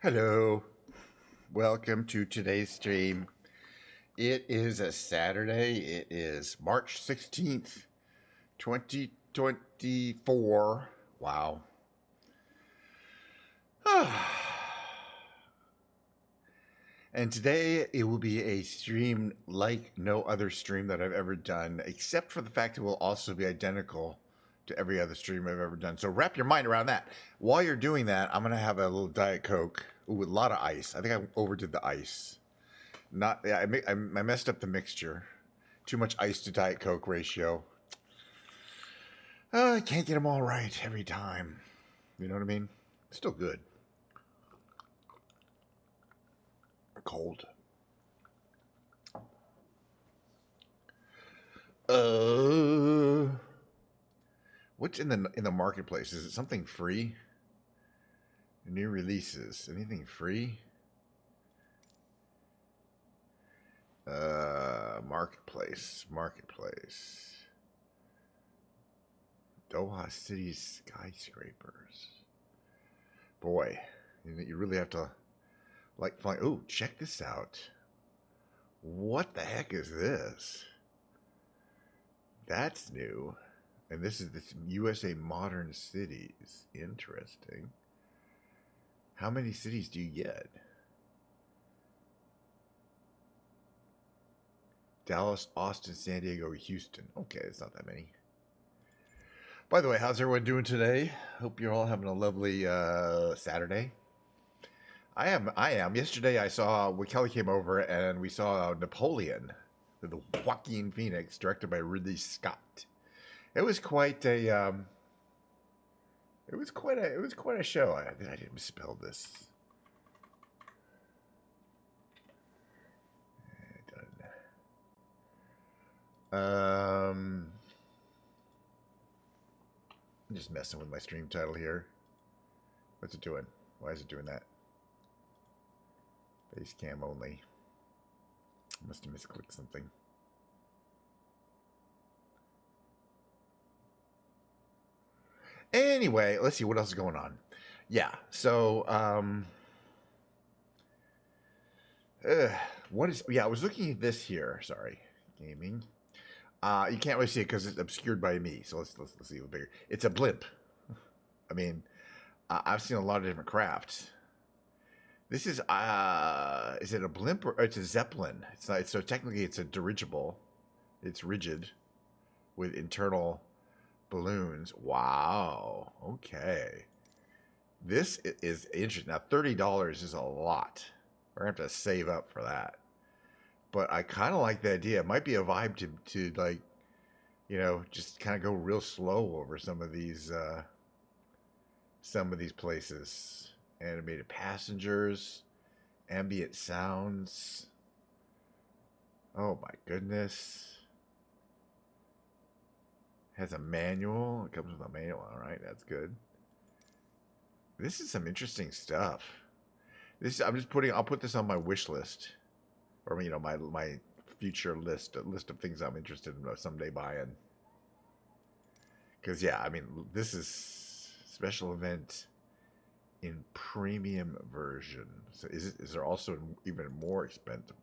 Hello, welcome to today's stream. It is a Saturday. It is March 16th, 2024. Wow. And today it will be a stream like no other stream that I've ever done, except for the fact it will also be identical to every other stream I've ever done. So wrap your mind around that. While you're doing that, I'm going to have a little Diet Coke with a lot of ice. I think I overdid the ice. Not, yeah, I messed up the mixture. Too much ice to Diet Coke ratio. I can't get them all right every time. You know what I mean? Still good. Cold. What's in the marketplace? Is it something free? New releases. Anything free? Marketplace. Doha City skyscrapers. Boy, you really have to like find. Oh, check this out. What the heck is this? That's new. And this is the USA Modern Cities. Interesting. How many cities do you get? Dallas, Austin, San Diego, Houston. Okay, it's not that many. By the way, how's everyone doing today? Hope you're all having a lovely Saturday. I am. Yesterday I saw when Kelly came over and we saw Napoleon with the Joaquin Phoenix, directed by Ridley Scott. It was quite a show. I didn't misspell this. I'm just messing with my stream title here. What's it doing? Why is it doing that? Base cam only. Must have misclicked something. Anyway, let's see what else is going on. Yeah, so what is? Yeah, I was looking at this here. Sorry, gaming. You can't really see it because it's obscured by me. So let's see what's bigger. It's a blimp. I mean, I've seen a lot of different crafts. This is it a blimp or it's a zeppelin? It's not. So technically, it's a dirigible. It's rigid, with internal balloons. Wow. Okay. This is interesting. Now, $30 is a lot. We're gonna have to save up for that. But I kind of like the idea. It might be a vibe to like, just kind of go real slow over some of these places. Animated passengers, ambient sounds. Oh my goodness. Has a manual. It comes with a manual. All right, that's good. This is some interesting stuff. I'll put this on my wish list, or my future list, a list of things I'm interested in someday buying. Because yeah, I mean, this is special event in premium version. So is there also an even more expensive?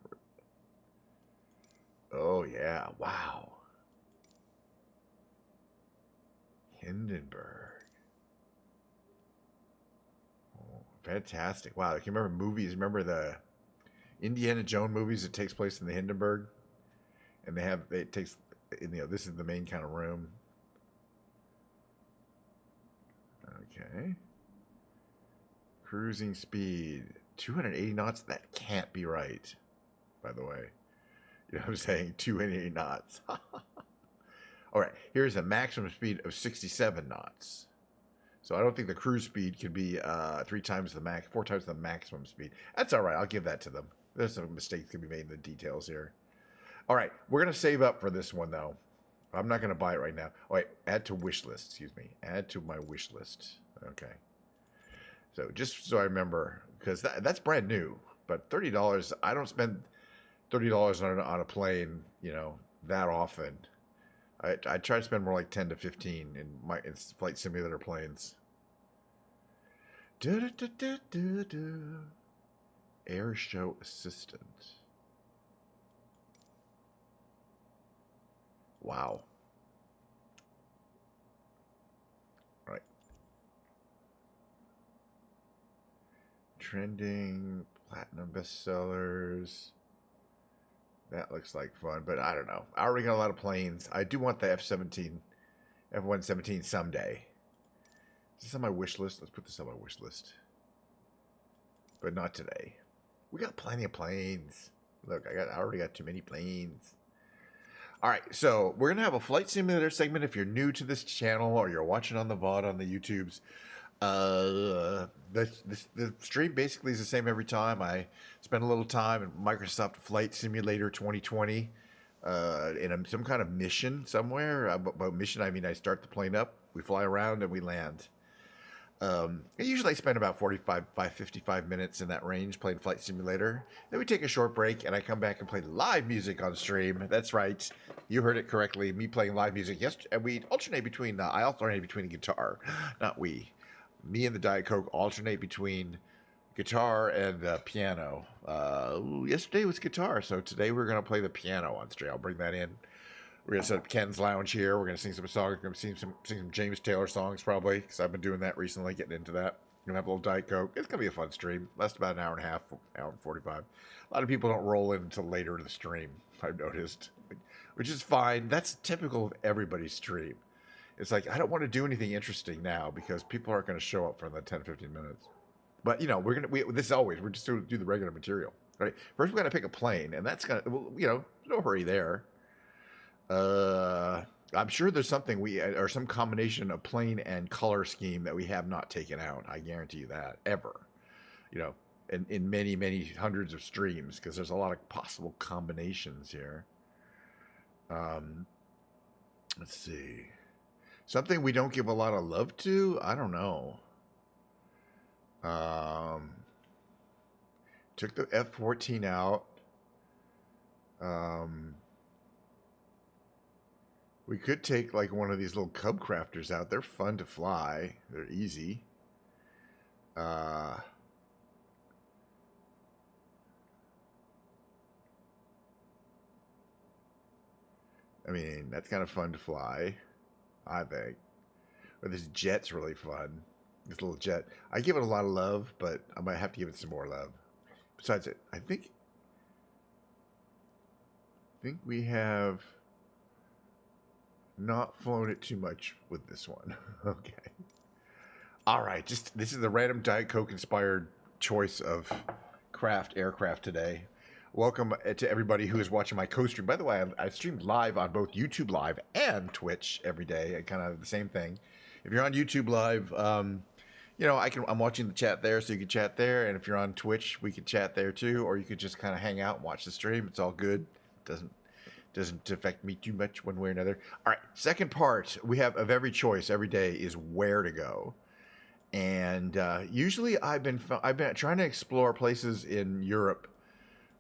Oh yeah! Wow. Hindenburg. Oh, fantastic! Wow, I can remember movies. Remember the Indiana Jones movies that takes place in the Hindenburg, and it takes this is the main kind of room. Okay. Cruising speed 280 knots. That can't be right. By the way, you know what I'm saying, 280 knots. All right, here's a maximum speed of 67 knots. So I don't think the cruise speed could be 4 times the maximum speed. That's all right. I'll give that to them. There's some mistakes can be made in the details here. All right, we're gonna save up for this one though. I'm not gonna buy it right now. All right, add to wish list. Excuse me. Add to my wish list. Okay. So just so I remember, because that's brand new. But $30, I don't spend $30 on a plane, that often. I try to spend more like 10 to 15 in flight simulator planes. Air show assistant. Wow. All right. Trending, platinum bestsellers. That looks like fun, but I don't know. I already got a lot of planes. I do want the F-117 someday. Is this on my wish list? Let's put this on my wish list. But not today. We got plenty of planes. Look, I already got too many planes. All right, so we're gonna have a flight simulator segment. If you're new to this channel or you're watching on the VOD on the YouTubes, the stream basically is the same every time. I spend a little time in Microsoft Flight Simulator 2020 in some kind of mission somewhere. By mission, I mean I start the plane up, we fly around, and we land. I usually spend about 55 minutes in that range playing Flight Simulator. Then we take a short break, and I come back and play live music on stream. That's right. You heard it correctly. Me playing live music. Yes, and we alternate between, I alternate between a guitar. Not we. Me and the Diet Coke alternate between guitar and piano. Yesterday was guitar, so today we're going to play the piano on stream. I'll bring that in. We're going to set up Ken's Lounge here. We're going to sing some songs. We're going to sing some James Taylor songs probably, because I've been doing that recently, getting into that. We're going to have a little Diet Coke. It's going to be a fun stream. Lasts about an hour and a half, hour and 45. A lot of people don't roll in until later in the stream, I've noticed, which is fine. That's typical of everybody's stream. It's like, I don't want to do anything interesting now because people aren't going to show up for the 10, 15 minutes. But, you know, this is always, we're just going to do the regular material. Right? First, we're going to pick a plane, and that's going to, well, you know, no hurry there. I'm sure there's something or some combination of plane and color scheme that we have not taken out. I guarantee you that, ever. You know, in many, many hundreds of streams, because there's a lot of possible combinations here. Let's see. Something we don't give a lot of love to? I don't know. Took the F-14 out. We could take like one of these little Cub Crafters out. They're fun to fly. They're easy. I mean, that's kind of fun to fly, I think. Or this jet's really fun. This little jet. I give it a lot of love, but I might have to give it some more love. Besides it, I think we have not flown it too much with this one. Okay. All right. This is the random Diet Coke inspired choice of aircraft today. Welcome to everybody who is watching my co-stream. By the way, I stream live on both YouTube Live and Twitch every day. I kind of the same thing. If you're on YouTube Live, you know, I'm watching the chat there, so you can chat there. And if you're on Twitch, we can chat there too, or you could just kind of hang out and watch the stream. It's all good. Doesn't affect me too much one way or another. All right, second part we have of every choice every day is where to go, and usually I've been trying to explore places in Europe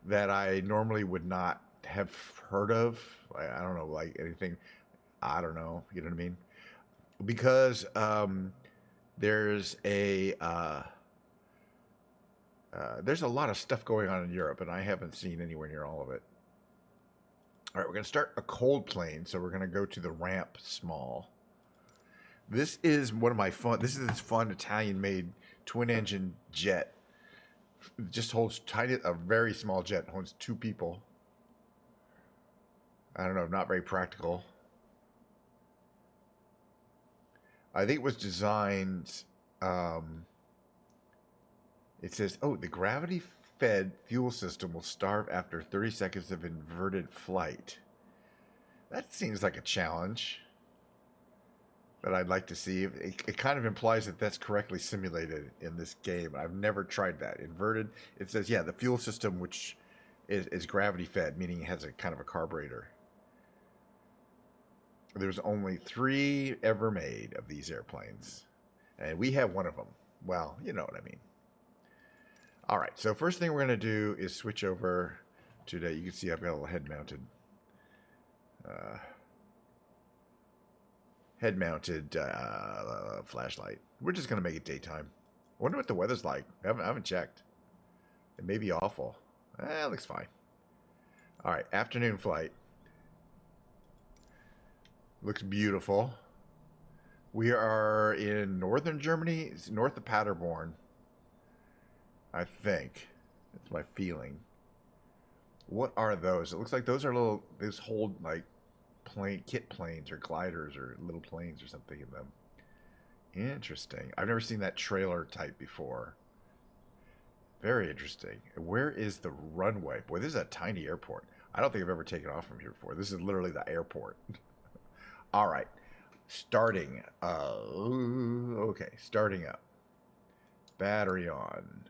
that I normally would not have heard of. I don't know, like anything. I don't know. You know what I mean? Because there's a lot of stuff going on in Europe, and I haven't seen anywhere near all of it. All right, we're going to start a cold plane, so we're going to go to the ramp small. This is one of my this is this fun Italian-made twin-engine jet. It just holds a very small jet, holds 2 people. I don't know, not very practical. I think it was designed, it says, oh, the gravity-fed fuel system will starve after 30 seconds of inverted flight. That seems like a challenge that I'd like to see. It kind of implies that that's correctly simulated in this game. I've never tried that. Inverted, it says, yeah, the fuel system, which is gravity-fed, meaning it has a kind of a carburetor. There's only 3 ever made of these airplanes, and we have one of them. Well, you know what I mean. All right, so first thing we're going to do is switch over to that. You can see I've got a little head-mounted flashlight. We're just going to make it daytime. wonder what the weather's like. I haven't checked. It may be awful. It looks fine. All right, afternoon flight. Looks beautiful. We are in northern Germany. It's north of Paderborn. I think. That's my feeling. What are those? It looks like those are little, those hold like kit planes or gliders or little planes or something in them. Interesting. I've never seen that trailer type before. Very interesting. Where is the runway? Boy, this is a tiny airport. I don't think I've ever taken off from here before. This is literally the airport. All right. Starting. Okay. Starting up. Battery on.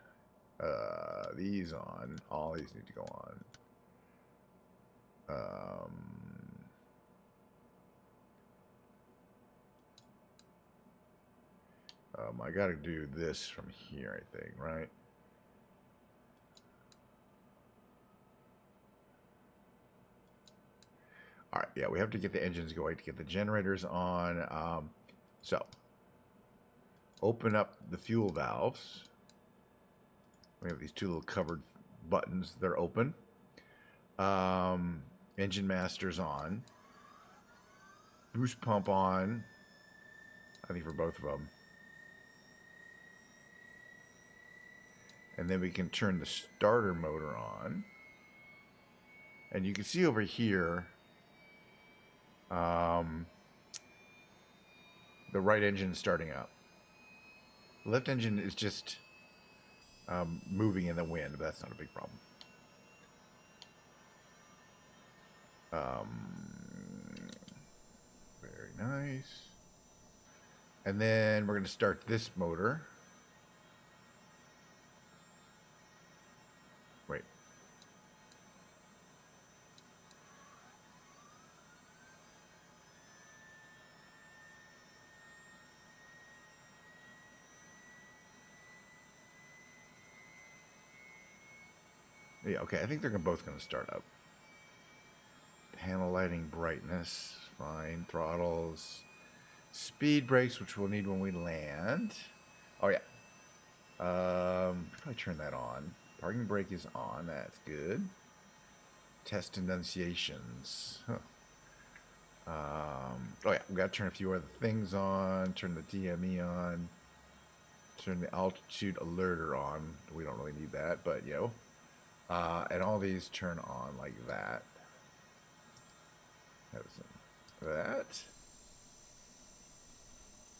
These on. All these need to go on. I got to do this from here, I think, right? All right, yeah, we have to get the engines going to get the generators on. So, open up the fuel valves. We have these two little covered buttons. They're open. Engine master's on. Boost pump on. I think for both of them. And then we can turn the starter motor on. And you can see over here, the right engine is starting up. The left engine is just moving in the wind, but that's not a big problem. Very nice. And then we're going to start this motor. Wait. Yeah, okay, I think they're both going to start up. Panel lighting brightness, fine. Throttles. Speed brakes, which we'll need when we land. Oh, yeah. Probably turn that on. Parking brake is on. That's good. Test enunciations. Huh. Oh, yeah. We've got to turn a few other things on. Turn the DME on. Turn the altitude alerter on. We don't really need that, but, you know. And all these turn on like that. That.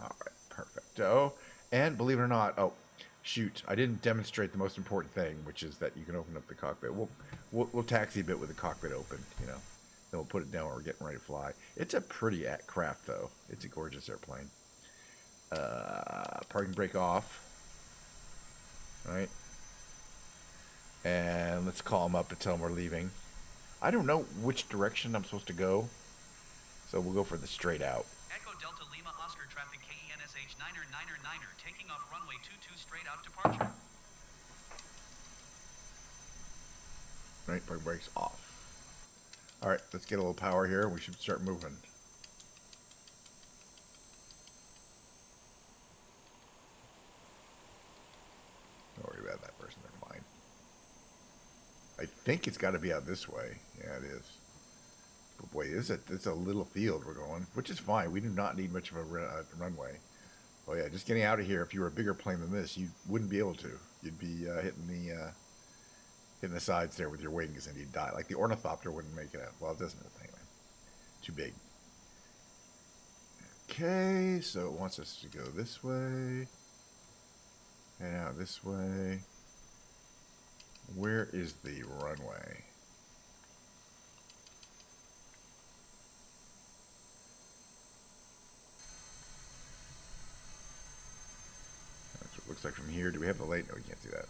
All right, perfecto. And believe it or not, oh, shoot, I didn't demonstrate the most important thing, which is that you can open up the cockpit. We'll taxi a bit with the cockpit open, you know. Then we'll put it down when we're getting ready to fly. It's a pretty craft, though. It's a gorgeous airplane. Parking brake off. Right. And let's call them up and tell them we're leaving. I don't know which direction I'm supposed to go, so we'll go for the straight out. Echo Delta Lima Oscar traffic KENSH 9er taking off runway 22 straight out departure. Right, parking brakes off. All right, let's get a little power here. We should start moving. Don't worry about that person. They're fine. I think it's got to be out this way. Yeah, it is. But boy, it's a little field we're going, which is fine. We do not need much of a runway. Oh yeah, just getting out of here. If you were a bigger plane than this, you wouldn't be able to. You'd be hitting the sides there with your wings, and you'd die. Like the ornithopter wouldn't make it out. Well, it doesn't anyway. Too big. Okay, so it wants us to go this way. And out this way. Where is the runway? That's what it looks like from here. Do we have the light? No, we can't see that.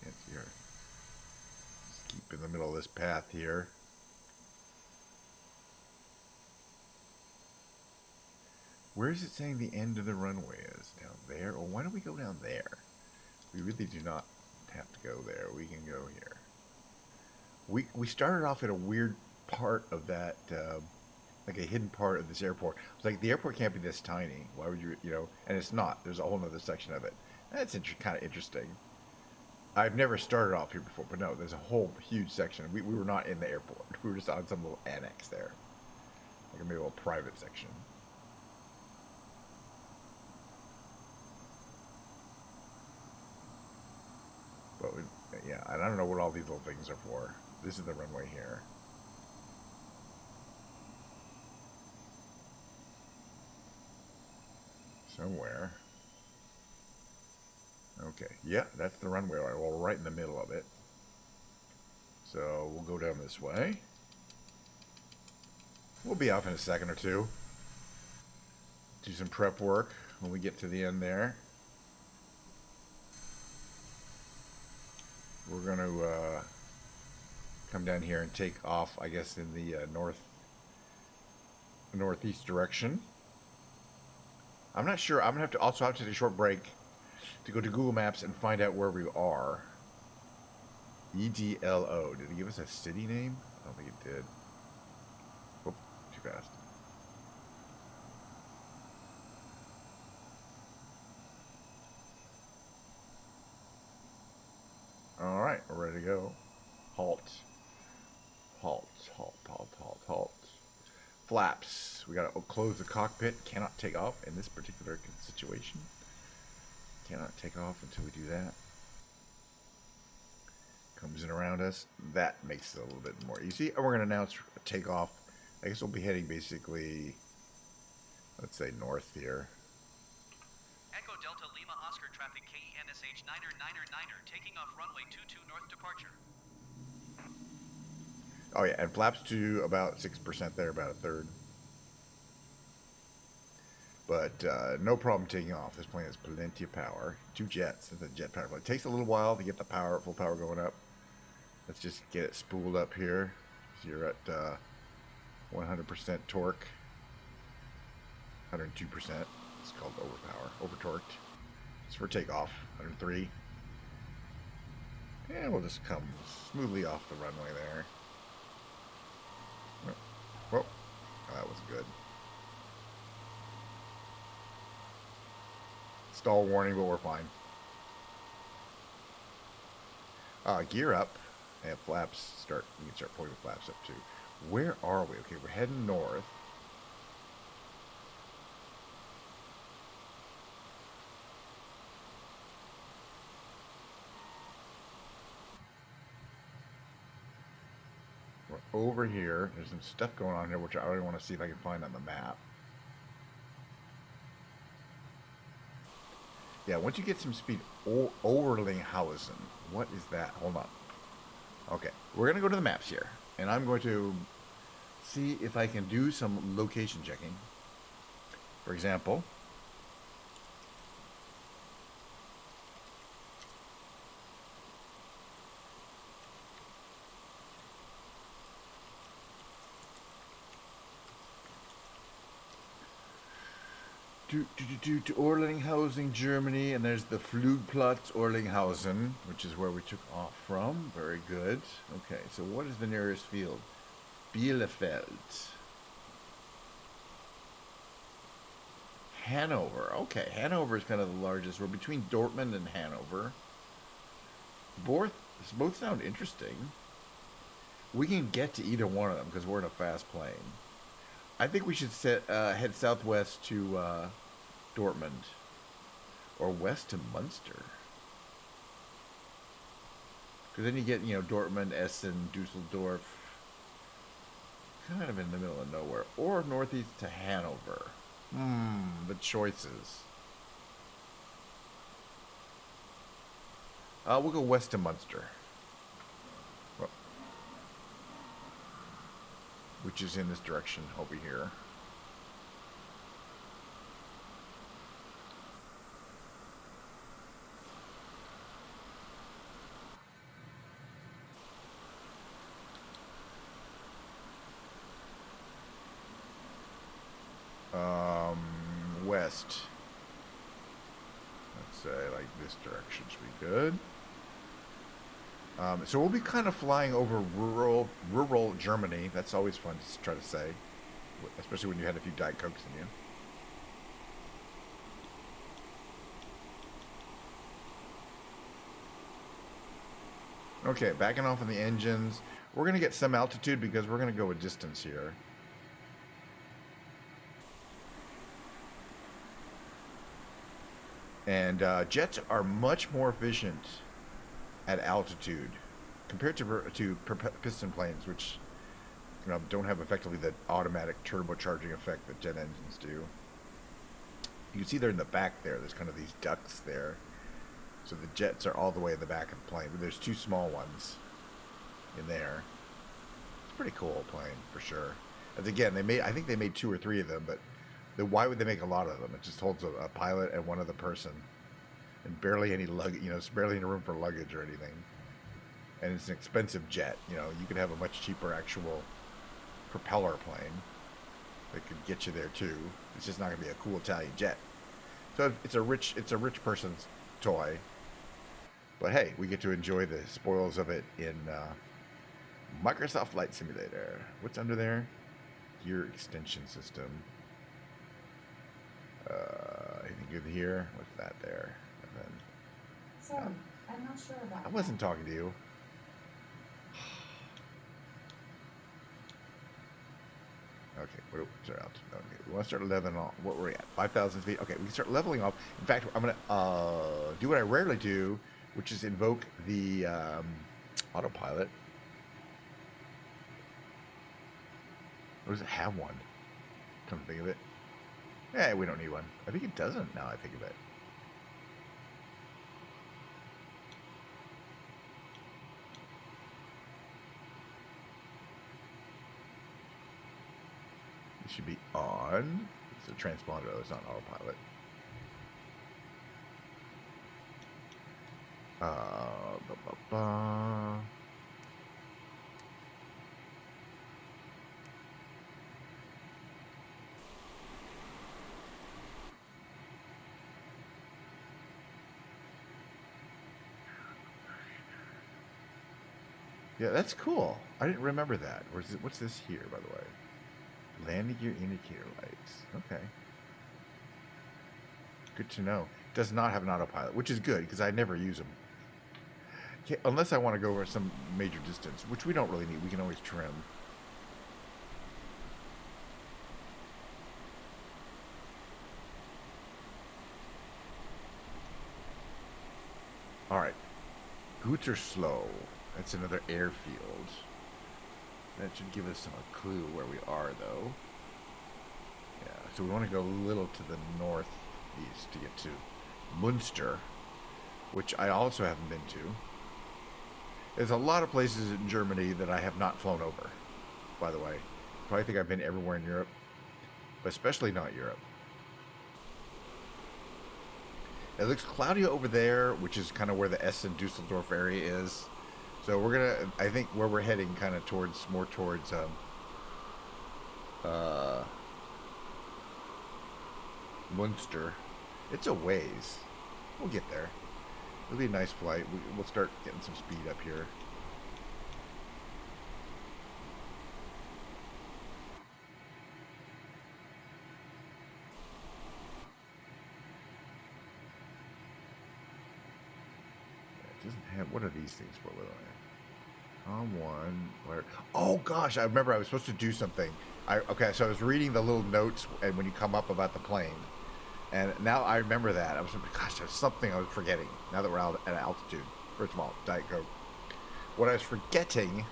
Can't see her. Just keep in the middle of this path here. Where is it saying the end of the runway is? Down there? Well, why don't we go down there? We really do not have to go there. We can go here. We started off at a weird part of that, like a hidden part of this airport. It's like the airport can't be this tiny. Why would you, you know? And it's not. There's a whole other section of it. That's kind of interesting. I've never started off here before, but no, there's a whole huge section. We were not in the airport. We were just on some little annex there. Like maybe a little private section. But yeah, and I don't know what all these little things are for. This is the runway here. Somewhere. Okay, yeah, that's the runway. Well, we're right in the middle of it. So we'll go down this way. We'll be off in a second or two. Do some prep work when we get to the end there. We're going to come down here and take off, I guess, in the northeast direction. I'm not sure. I'm going to also have to take a short break to go to Google Maps and find out where we are. EDLO. Did it give us a city name? I don't think it did. Whoop, too fast. Alright, we're ready to go. Halt. Halt, halt, halt, halt, halt. Flaps. We gotta close the cockpit. Cannot take off in this particular situation. Cannot take off until we do that. Comes in around us. That makes it a little bit more easy. And we're going to announce a takeoff. I guess we'll be heading basically, let's say north here. Echo Delta Lima Oscar traffic KENSH 9er taking off runway 22 north departure. Oh yeah, and flaps to about 6% there, about a third. But no problem taking off. This plane has plenty of power. 2 jets. It's a jet power plane. It takes a little while to get the power, full power going up. Let's just get it spooled up here. So you're at 100% torque. 102%. It's called over torqued. It's for takeoff. 103. And we'll just come smoothly off the runway there. Whoa. That was good. Stall warning, but we're fine. Gear up. And flaps start. We can start pulling the flaps up too. Where are we? Okay, we're heading north. We're over here. There's some stuff going on here, which I really want to see if I can find on the map. Yeah, once you get some speed, Overlinghausen. What is that? Hold on. Okay, we're going to go to the maps here, and I'm going to see if I can do some location checking. For example, to Orlinghausen, Germany, and there's the Flugplatz Orlinghausen, which is where we took off from. Very good. Okay, so what is the nearest field? Bielefeld. Hanover. Okay, Hanover is kind of the largest. We're between Dortmund and Hanover. Both sound interesting. We can get to either one of them because we're in a fast plane. I think we should head southwest to Dortmund or west to Munster. Because then you get, Dortmund, Essen, Dusseldorf, kind of in the middle of nowhere. Or northeast to Hanover. The choices. We'll go west to Munster. Which is in this direction over here. West. Let's say like this direction should be good. So we'll be kind of flying over rural Germany. That's always fun to try to say, especially when you had a few Diet Cokes in you. Okay, backing off on the engines. We're going to get some altitude because we're going to go a distance here. And jets are much more efficient at altitude compared to piston planes, which don't have effectively the automatic turbocharging effect that jet engines do. You can see they're in the back there. There's kind of these ducts there. So the jets are all the way in the back of the plane. But there's two small ones in there. It's a pretty cool plane for sure. As again, I think they made 2 or 3 of them, but why would they make a lot of them? It just holds a pilot and one other person, and barely any luggage. It's barely any room for luggage or anything. And it's an expensive jet. You could have a much cheaper actual propeller plane that could get you there too. It's just not going to be a cool Italian jet. So it's a rich person's toy. But hey, we get to enjoy the spoils of it in Microsoft Flight Simulator. What's under there? Gear extension system. Anything good here? What's that there? And then, Sorry, I'm not sure about I wasn't talking to you. Okay, start out. Okay, we want to start leveling off. What were we at? 5,000 feet. Okay, we can start leveling off. In fact, I'm gonna do what I rarely do, which is invoke the autopilot. Or does it have one? Come to think of it. Yeah, we don't need one. I think it doesn't now I think of it. It should be on. It's a transponder, though. It's not autopilot. Yeah, that's cool. I didn't remember that. What's this here, by the way? Landing gear indicator lights. Okay. Good to know. Does not have an autopilot, which is good because I never use them. Unless I want to go over some major distance, which we don't really need. We can always trim. All right. Gütersloh. That's another airfield. That should give us a clue where we are, though. Yeah, so we want to go a little to the northeast to get to Munster, which I also haven't been to. There's a lot of places in Germany that I have not flown over, by the way. Probably think I've been everywhere in Europe, but especially not Europe. It looks cloudy over there, which is kind of where the Essen-Dusseldorf area is. So we're gonna, I think where we're heading kind of more towards Munster. It's a ways. We'll get there. It'll be a nice flight. We'll start getting some speed up here. It doesn't have, what are these things for, by the way? Wann. Where? Oh gosh, I remember I was supposed to do something. Okay, so I was reading the little notes and when you come up about the plane, and now I remember that. I was, gosh, there's something I was forgetting. Now that we're out at altitude. First of all, Diet Coke. What I was forgetting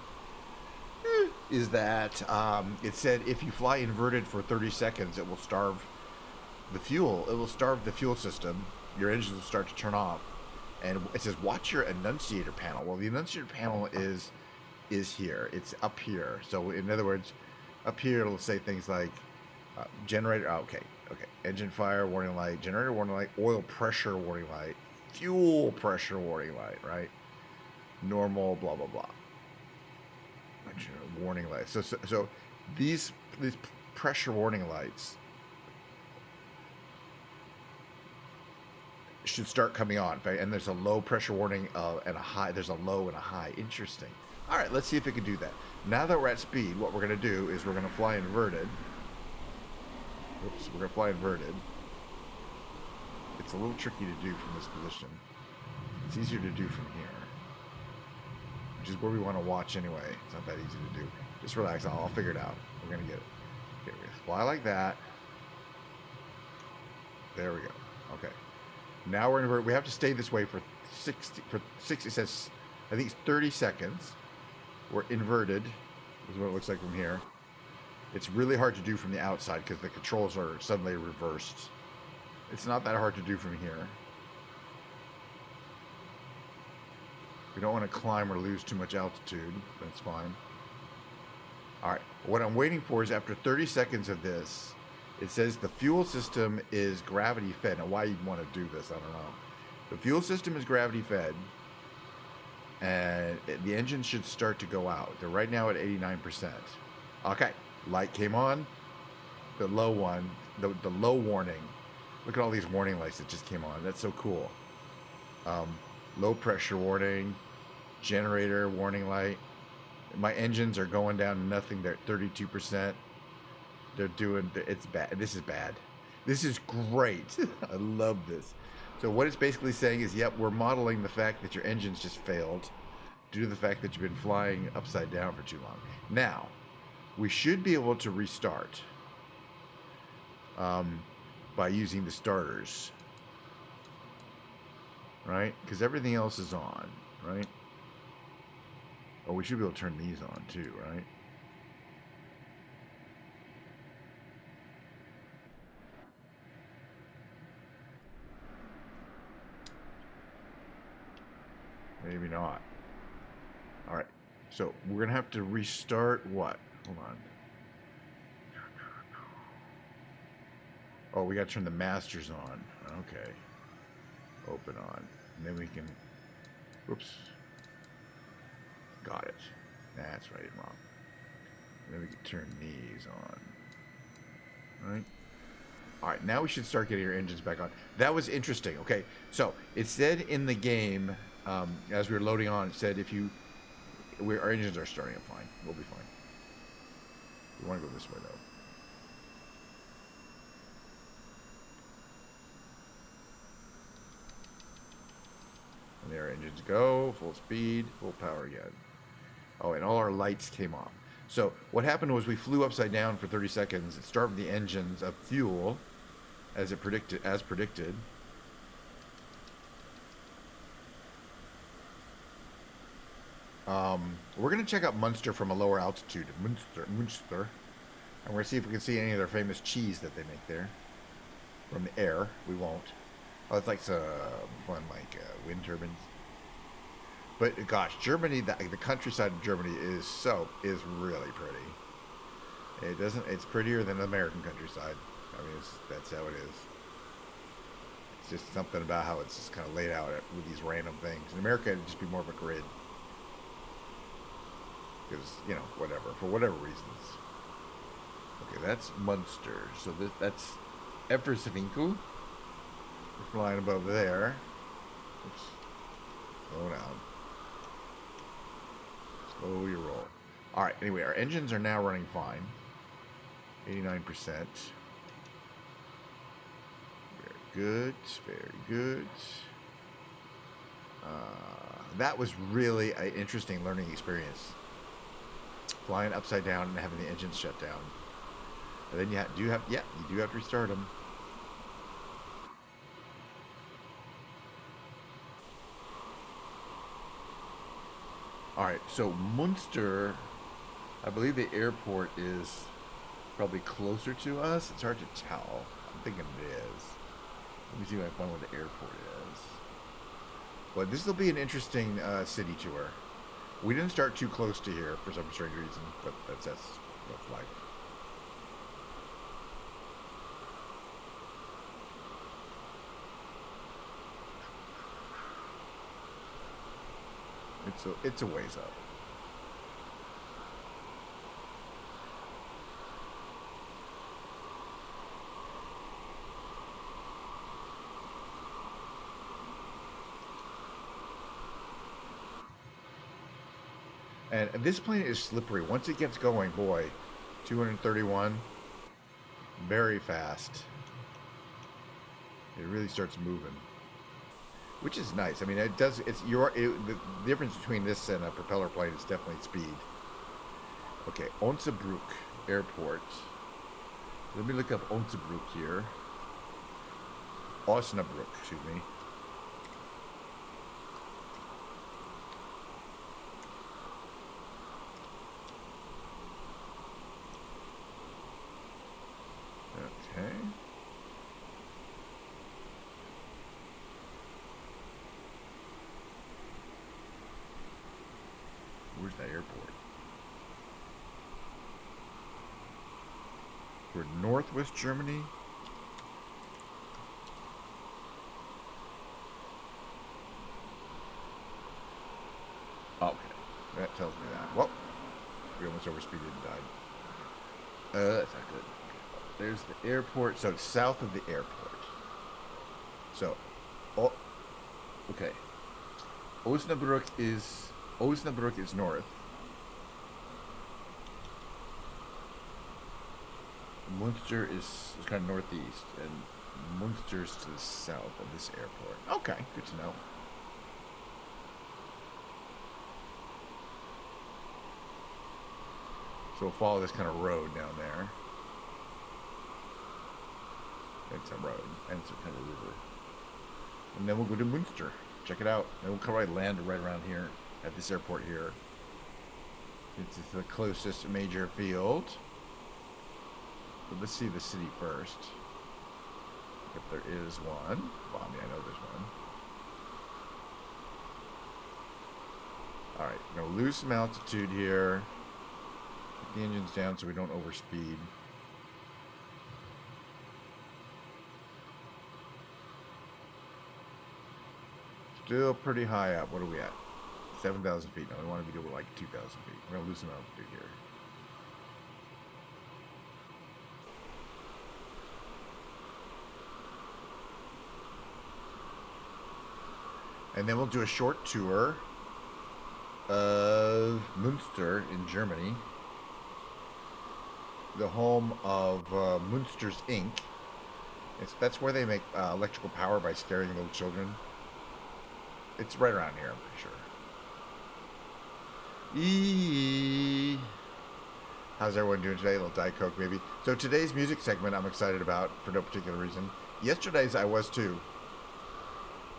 is that it said if you fly inverted for 30 seconds, it will starve the fuel. It will starve the fuel system. Your engines will start to turn off. And it says, watch your annunciator panel. Well, the annunciator panel is here. It's up here. So, in other words, up here it'll say things like generator. Oh, okay. Engine fire warning light, generator warning light, oil pressure warning light, fuel pressure warning light, right? Normal, blah blah blah. Warning lights. So these pressure warning lights should start coming on, and there's a low pressure warning and a high. There's a low and a high. Interesting. All right, let's see if it can do that. Now that we're at speed, what we're going to do is we're going to fly inverted. Oops, we're going to fly inverted. It's a little tricky to do from this position. It's easier to do from here. which is where we want to watch anyway. It's not that easy to do. Just relax. I'll figure it out. We're going to get it. Okay, we fly like that. There we go. Okay. Now we're invert. We have to stay this way for 60. It says, I think it's 30 seconds. We're inverted. This is what it looks like from here. It's really hard to do from the outside because the controls are suddenly reversed. It's not that hard to do from here. We don't want to climb or lose too much altitude. That's fine. All right. What I'm waiting for is after 30 seconds of this, it says the fuel system is gravity fed. Now, why you'd want to do this, I don't know. The fuel system is gravity fed, and the engine should start to go out. They're right now at 89%. Okay. Light came on. The low one, the low warning. Look at all these warning lights that just came on. That's so cool. Low pressure warning, generator warning light. My engines are going down to nothing. They're at 32%. They're doing, it's bad. This is bad. This is great. I love this. So what it's basically saying is, yep, we're modeling the fact that your engines just failed due to the fact that you've been flying upside down for too long. Now, we should be able to restart by using the starters, right? Because everything else is on, right? Oh, we should be able to turn these on too, right? Maybe not. All right. So we're going to have to restart what? Hold on. Oh, we got to turn the masters on. Okay. Open on. And then we can... Whoops. Got it. That's right and wrong. And then we can turn these on. Right? All right, now we should start getting our engines back on. That was interesting. Okay, so it said in the game, as we were loading on, it said if you... our engines are starting up fine. We'll be fine. We want to go this way, though. And there our engines go. Full speed. Full power again. Oh, and all our lights came off. So what happened was we flew upside down for 30 seconds. It starved the engines of fuel, as predicted. We're going to check out Munster from a lower altitude. Munster. And we're going to see if we can see any of their famous cheese that they make there. From the air. We won't. Oh, it's like some fun, wind turbines. But gosh, Germany, the countryside of Germany is really pretty. It's prettier than the American countryside. I mean, that's how it is. It's just something about how it's just kind of laid out with these random things. In America, it'd just be more of a grid. Because, whatever, for whatever reasons. Okay, that's Munster. So that's Eversvinkel. We're flying above there. Oops. Slow down. Slowly roll. Alright, anyway, our engines are now running fine. 89%. Very good. Very good. That was really an interesting learning experience. Flying upside down and having the engines shut down. And then you do have to restart them. Alright, so Munster, I believe the airport is probably closer to us. It's hard to tell. I'm thinking it is. Let me see if I can find where the airport is. But this will be an interesting city tour. We didn't start too close to here for some strange reason, but that's rough life. It's a ways up. And this plane is slippery. Once it gets going, boy, 231, very fast. It really starts moving. which is nice. I mean, it does. The difference between this and a propeller plane is definitely speed. Okay, Onsebroek Airport. Let me look up Onsebroek here. Osnabrück, excuse me. Okay. Where's that airport? We're Northwest Germany. Okay, that tells me that. Well, we almost overspeeded and died. That's not good. There's the airport. So it's south of the airport. So, oh, okay. Osnabrück is north. Munster is kind of northeast, and Munster's to the south of this airport. Okay, good to know. So we'll follow this kind of road down there. It's a road, and it's a kind of river. And then we'll go to Munster. Check it out. And we'll probably land right around here, at this airport here. It's the closest major field. But let's see the city first. If there is one. Well, I mean, I know there's one. Alright, we're going to lose some altitude here. Keep the engines down so we don't overspeed. Still pretty high up. What are we at? 7,000 feet. No, we want to be doing like 2,000 feet. We're going to lose some altitude here. And then we'll do a short tour of Münster in Germany, the home of Münster's Inc. That's where they make electrical power by scaring little children. It's right around here, I'm pretty sure. How's everyone doing today? A little Diet Coke, maybe. So today's music segment I'm excited about for no particular reason. Yesterday's I was too.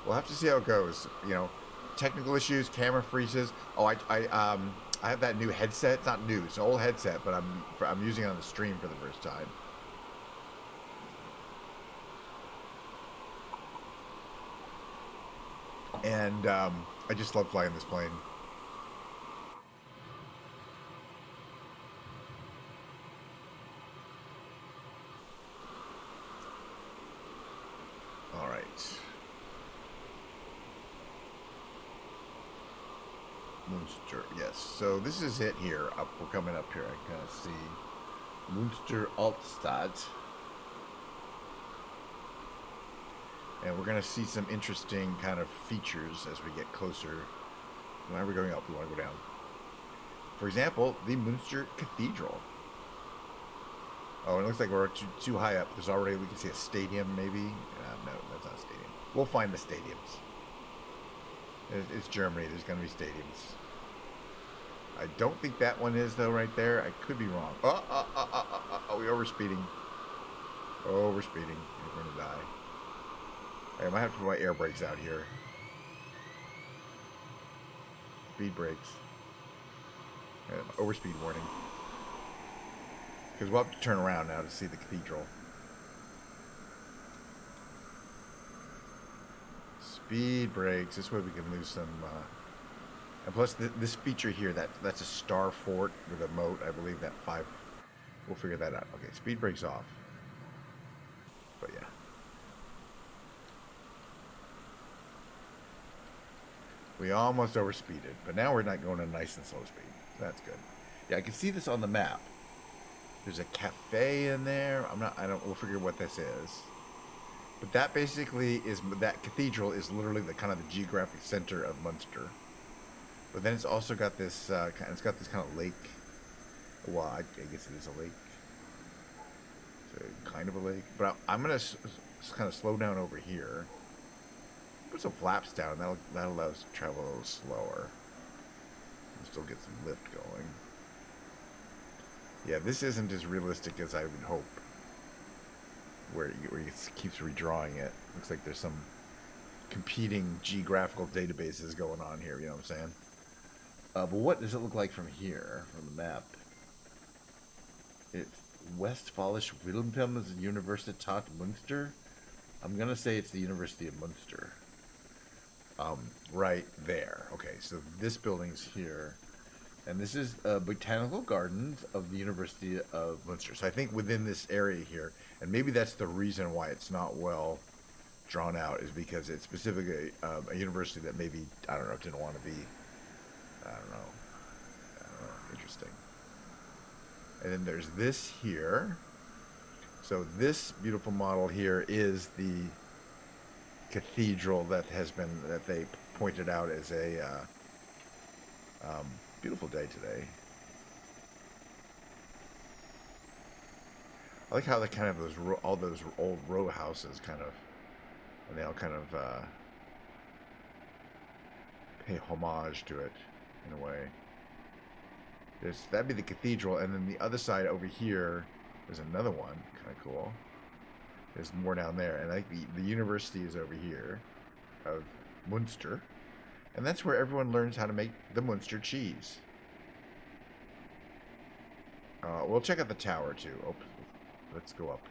We'll have to see how it goes. You know, technical issues, camera freezes. Oh, I have that new headset. It's not new. It's an old headset, but I'm using it on the stream for the first time. And I just love flying this plane. All right. Münster, yes. So this is it here. We're coming up here. I can kind of see Münster Altstadt. And we're going to see some interesting kind of features as we get closer. Why are we going up? We want to go down. For example, the Münster Cathedral. Oh, it looks like we're too high up. There's already, we can see a stadium maybe. No, that's not a stadium. We'll find the stadiums. It's Germany. There's going to be stadiums. I don't think that one is, though, right there. I could be wrong. Oh, we're overspeeding. Overspeeding. We're going to die. I might have to put my air brakes out here. Speed brakes. Overspeed warning. Because we'll have to turn around now to see the cathedral. Speed brakes. This way we can lose some. And plus, this feature here, that's a star fort with a moat. I believe that 5. We'll figure that out. Okay, speed brakes off. But yeah. We almost overspeeded, but now we're not going at nice and slow speed. That's good. Yeah, I can see this on the map. There's a cafe in there. We'll figure what this is. But that basically is, that cathedral is literally the kind of the geographic center of Munster. But then it's also got this, it's got this kind of lake. Well, I guess it is a lake. It's kind of a lake. But I'm going to kind of slow down over here. Put some flaps down. That allows us to travel a little slower. We'll still get some lift going. Yeah, this isn't as realistic as I would hope. Where he keeps redrawing it. Looks like there's some competing geographical databases going on here. You know what I'm saying? But what does it look like from here, from the map? It's Westfälische Wilhelms Universität Münster. I'm gonna say it's the University of Münster. Right there. Okay, so this building's here. And this is Botanical Gardens of the University of Münster. So I think within this area here, and maybe that's the reason why it's not well drawn out, is because it's specifically a university that maybe, I don't know, didn't want to be, I don't know, interesting. And then there's this here. So this beautiful model here is the cathedral that they pointed out as a beautiful day today. I like how they kind of all those old row houses kind of, and they all kind of pay homage to it in a way. That'd be the cathedral, and then the other side over here, there's another one, kind of cool. There's more down there, and I think the university is over here, of Münster, and that's where everyone learns how to make the Münster cheese. We'll check out the tower too. Oh, let's go up.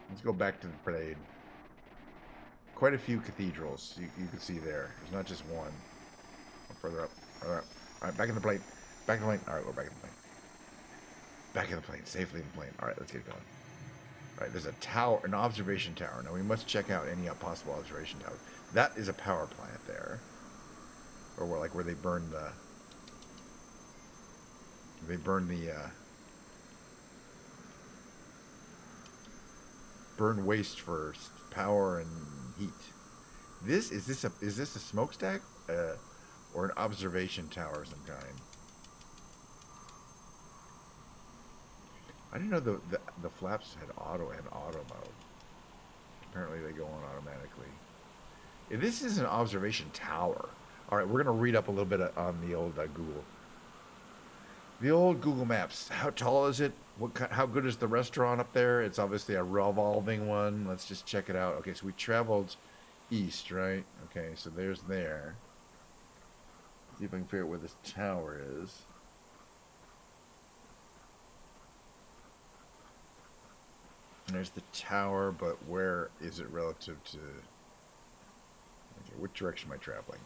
Let's go back to the parade. Quite a few cathedrals you can see there. There's not just one. Further up. All right, back in the plane. Back in the plane. All right, we're back in the plane. Back in the plane. Safely in the plane. All right, let's get going. All right, there's a tower, an observation tower. Now we must check out any possible observation towers. That is a power plant there, or where they burn the. Burn waste for power and heat. Is this a smokestack or an observation tower of some kind? I didn't know the flaps had auto mode. Apparently they go on automatically. This is an observation tower. All right, we're gonna read up a little bit on the old Google. The old Google Maps. How tall is it? How good is the restaurant up there? It's obviously a revolving one. Let's just check it out. Okay, so we traveled east, right? Okay, so there's there. See if I can figure out where this tower is. There's the tower, but where is it relative to... Okay, which direction am I traveling?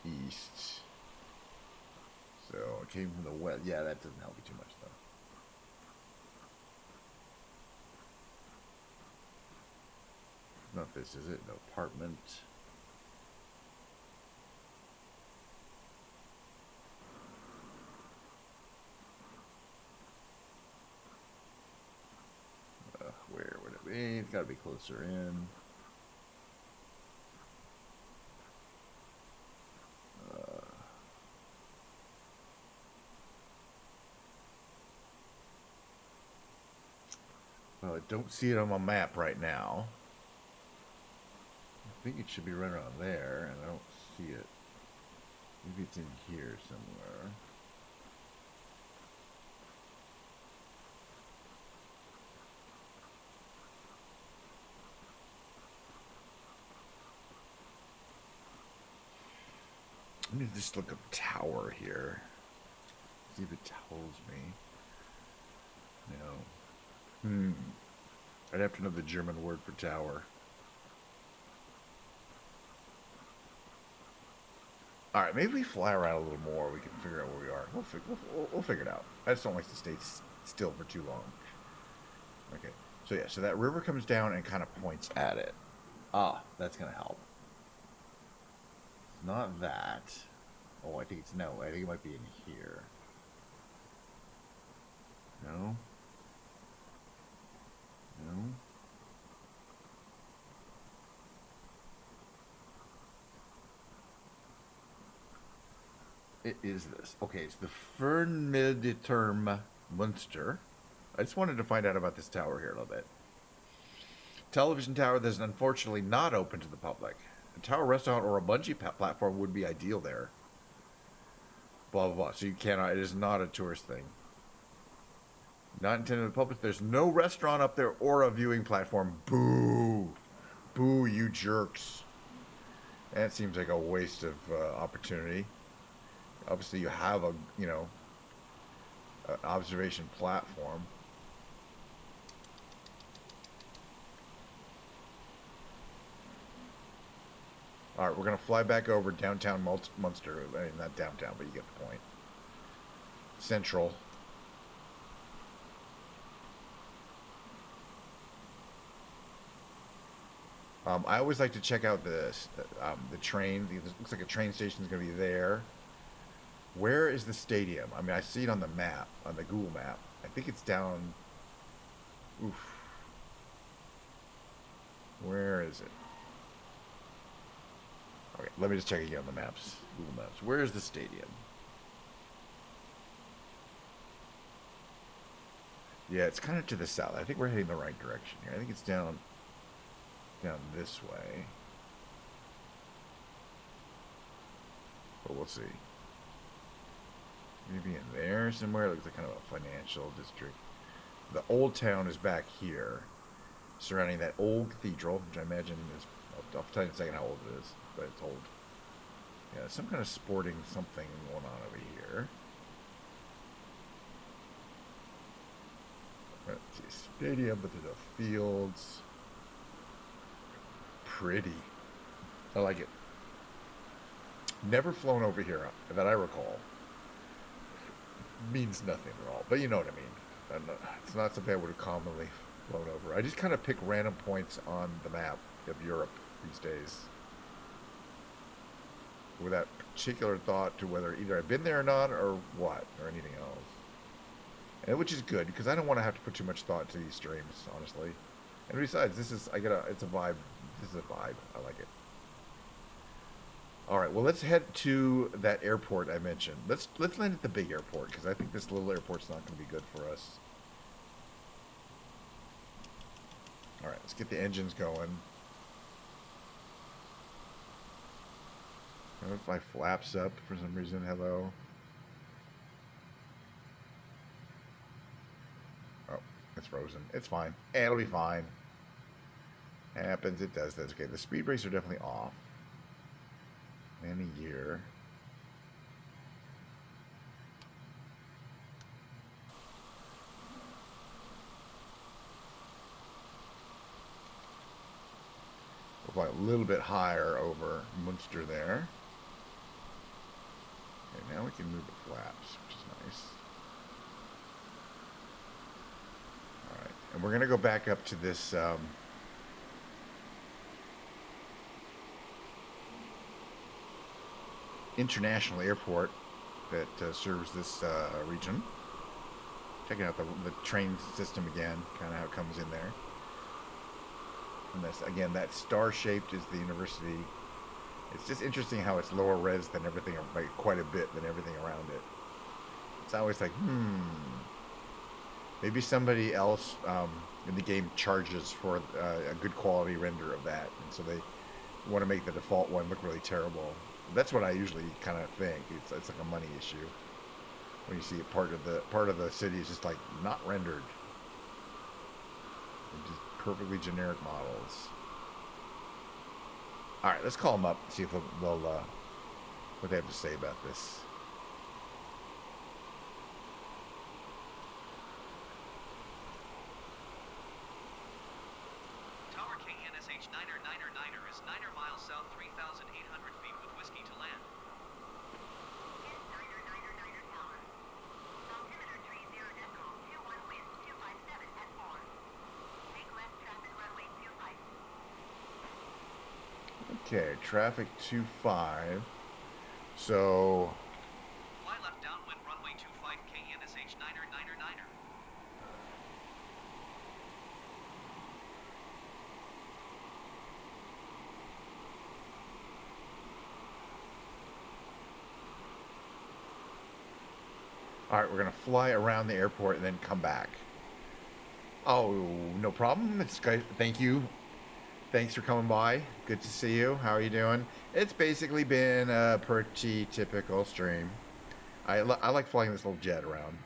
East. So it came from the west. Yeah, that doesn't help you too much, though. Not this, is it? No apartment. Where would it be? It's got to be closer in. Well, I don't see it on my map right now. I think it should be right around there, and I don't see it. Maybe it's in here somewhere. Let me just look up tower here. See if it tells me. No. I'd have to know the German word for tower. All right, maybe we fly around a little more. We can figure out where we are. We'll figure it out. I just don't like to stay still for too long. Okay. So yeah, so that river comes down and kind of points at it. Ah, that's gonna help. Not that. Oh, I think it might be in here. No. No. It is this. Okay, it's the Fernmilderturm Münster. I just wanted to find out about this tower here a little bit. television tower that is unfortunately not open to the public. A tower restaurant or a bungee platform would be ideal there. Blah, blah, blah. So you cannot, it is not a tourist thing. Not intended to the public. There's no restaurant up there or a viewing platform. Boo. Boo, you jerks. That seems like a waste of opportunity. Obviously, you have a, you know, an observation platform. All right, we're going to fly back over downtown Munster. I mean, not downtown, but you get the point. Central. I always like to check out the train. It looks like a train station is going to be there. Where is the stadium? I mean, I see it on the map, on the Google map. I think it's down... Oof. Where is it? Okay, let me just check again on the maps. Google Maps. Where is the stadium? Yeah, it's kind of to the south. I think we're heading the right direction here. I think it's down this way. But we'll see. Maybe in there somewhere. It looks like kind of a financial district. The old town is back here, surrounding that old cathedral, which I imagine is... I'll tell you in a second how old it is, but it's old. Yeah, some kind of sporting something going on over here. Let's see, stadium, but there's a fields. Pretty. I like it. Never flown over here that I recall. Means nothing at all, but you know what I mean. It's not something I would have commonly flown over. I just kind of pick random points on the map of Europe these days, without particular thought to whether either I've been there or not, or what, or anything else. And which is good, because I don't want to have to put too much thought to these streams, honestly. And besides, it's a vibe. This is a vibe. I like it. All right, well, let's head to that airport I mentioned. Let's land at the big airport, because I think this little airport's not going to be good for us. All right, let's get the engines going. What if my flaps up for some reason? Hello. Oh, it's frozen. It's fine. It'll be fine. Happens. It does this. Okay, the speed brakes are definitely off. Any year. We'll fly a little bit higher over Munster there. Okay, now we can move the flaps, which is nice. Alright, and we're going to go back up to this international airport that serves this region. Checking out the train system again, kind of how it comes in there. And this, again, that star-shaped is the university. It's just interesting how it's lower res than everything, like quite a bit than everything around it. It's always like, maybe somebody else in the game charges for a good quality render of that, and so they want to make the default one look really terrible. That's what I usually kind of think. It's like a money issue when you see part of the city is just like not rendered. They're just perfectly generic models. All right, let's call them up and see if they'll what they have to say about this. Tower KNSH 9er is 9er miles south, 3,800 feet with whiskey to land. Tower. Altimeter 30 decimal, 21 wind, 257 at 4. Make left traffic runway 25. Okay, traffic 25. So Fly left downwind runway 25 KNSH 9er. all right, we're gonna fly around the airport and then come back. Oh, no problem. It's thank you. Thanks for coming by. Good to see you. How are you doing? It's basically been a pretty typical stream. I like flying this little jet around.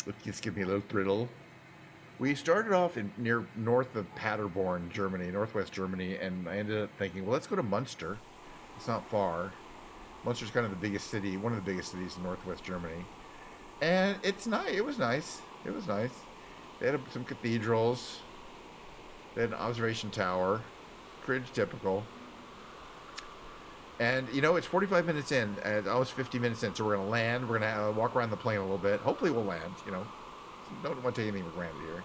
It just gives me a little thrill. We started off in near north of Paderborn, Germany, northwest Germany, and I ended up thinking, well, let's go to Munster. It's not far. Munster's kind of the biggest city, one of the biggest cities in northwest Germany, and it's nice. It was nice. It was nice. They had some cathedrals. They had an observation tower. Pretty typical. And, you know, it's 45 minutes in. And I was 50 minutes in, so we're going to land. We're going to walk around the plane a little bit. Hopefully we'll land, you know. Don't want to take anything for granted here.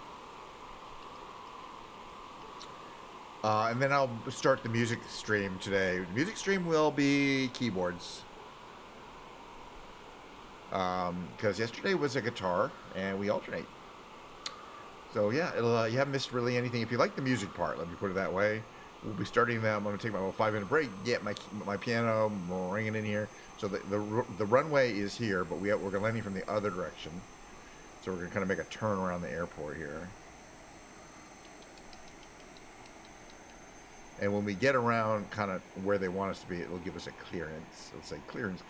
And then I'll start the music stream today. The music stream will be keyboards. Because yesterday was a guitar, and we alternate. So yeah, it'll, you haven't missed really anything. If you like the music part, let me put it that way. We'll be starting that. I'm going to take my little 5-minute break, get my piano, we'll ring it in here. So the runway is here, but we're landing from the other direction. So we're going to kind of make a turn around the airport here. And when we get around kind of where they want us to be, it'll give us a clearance. It'll say clearance.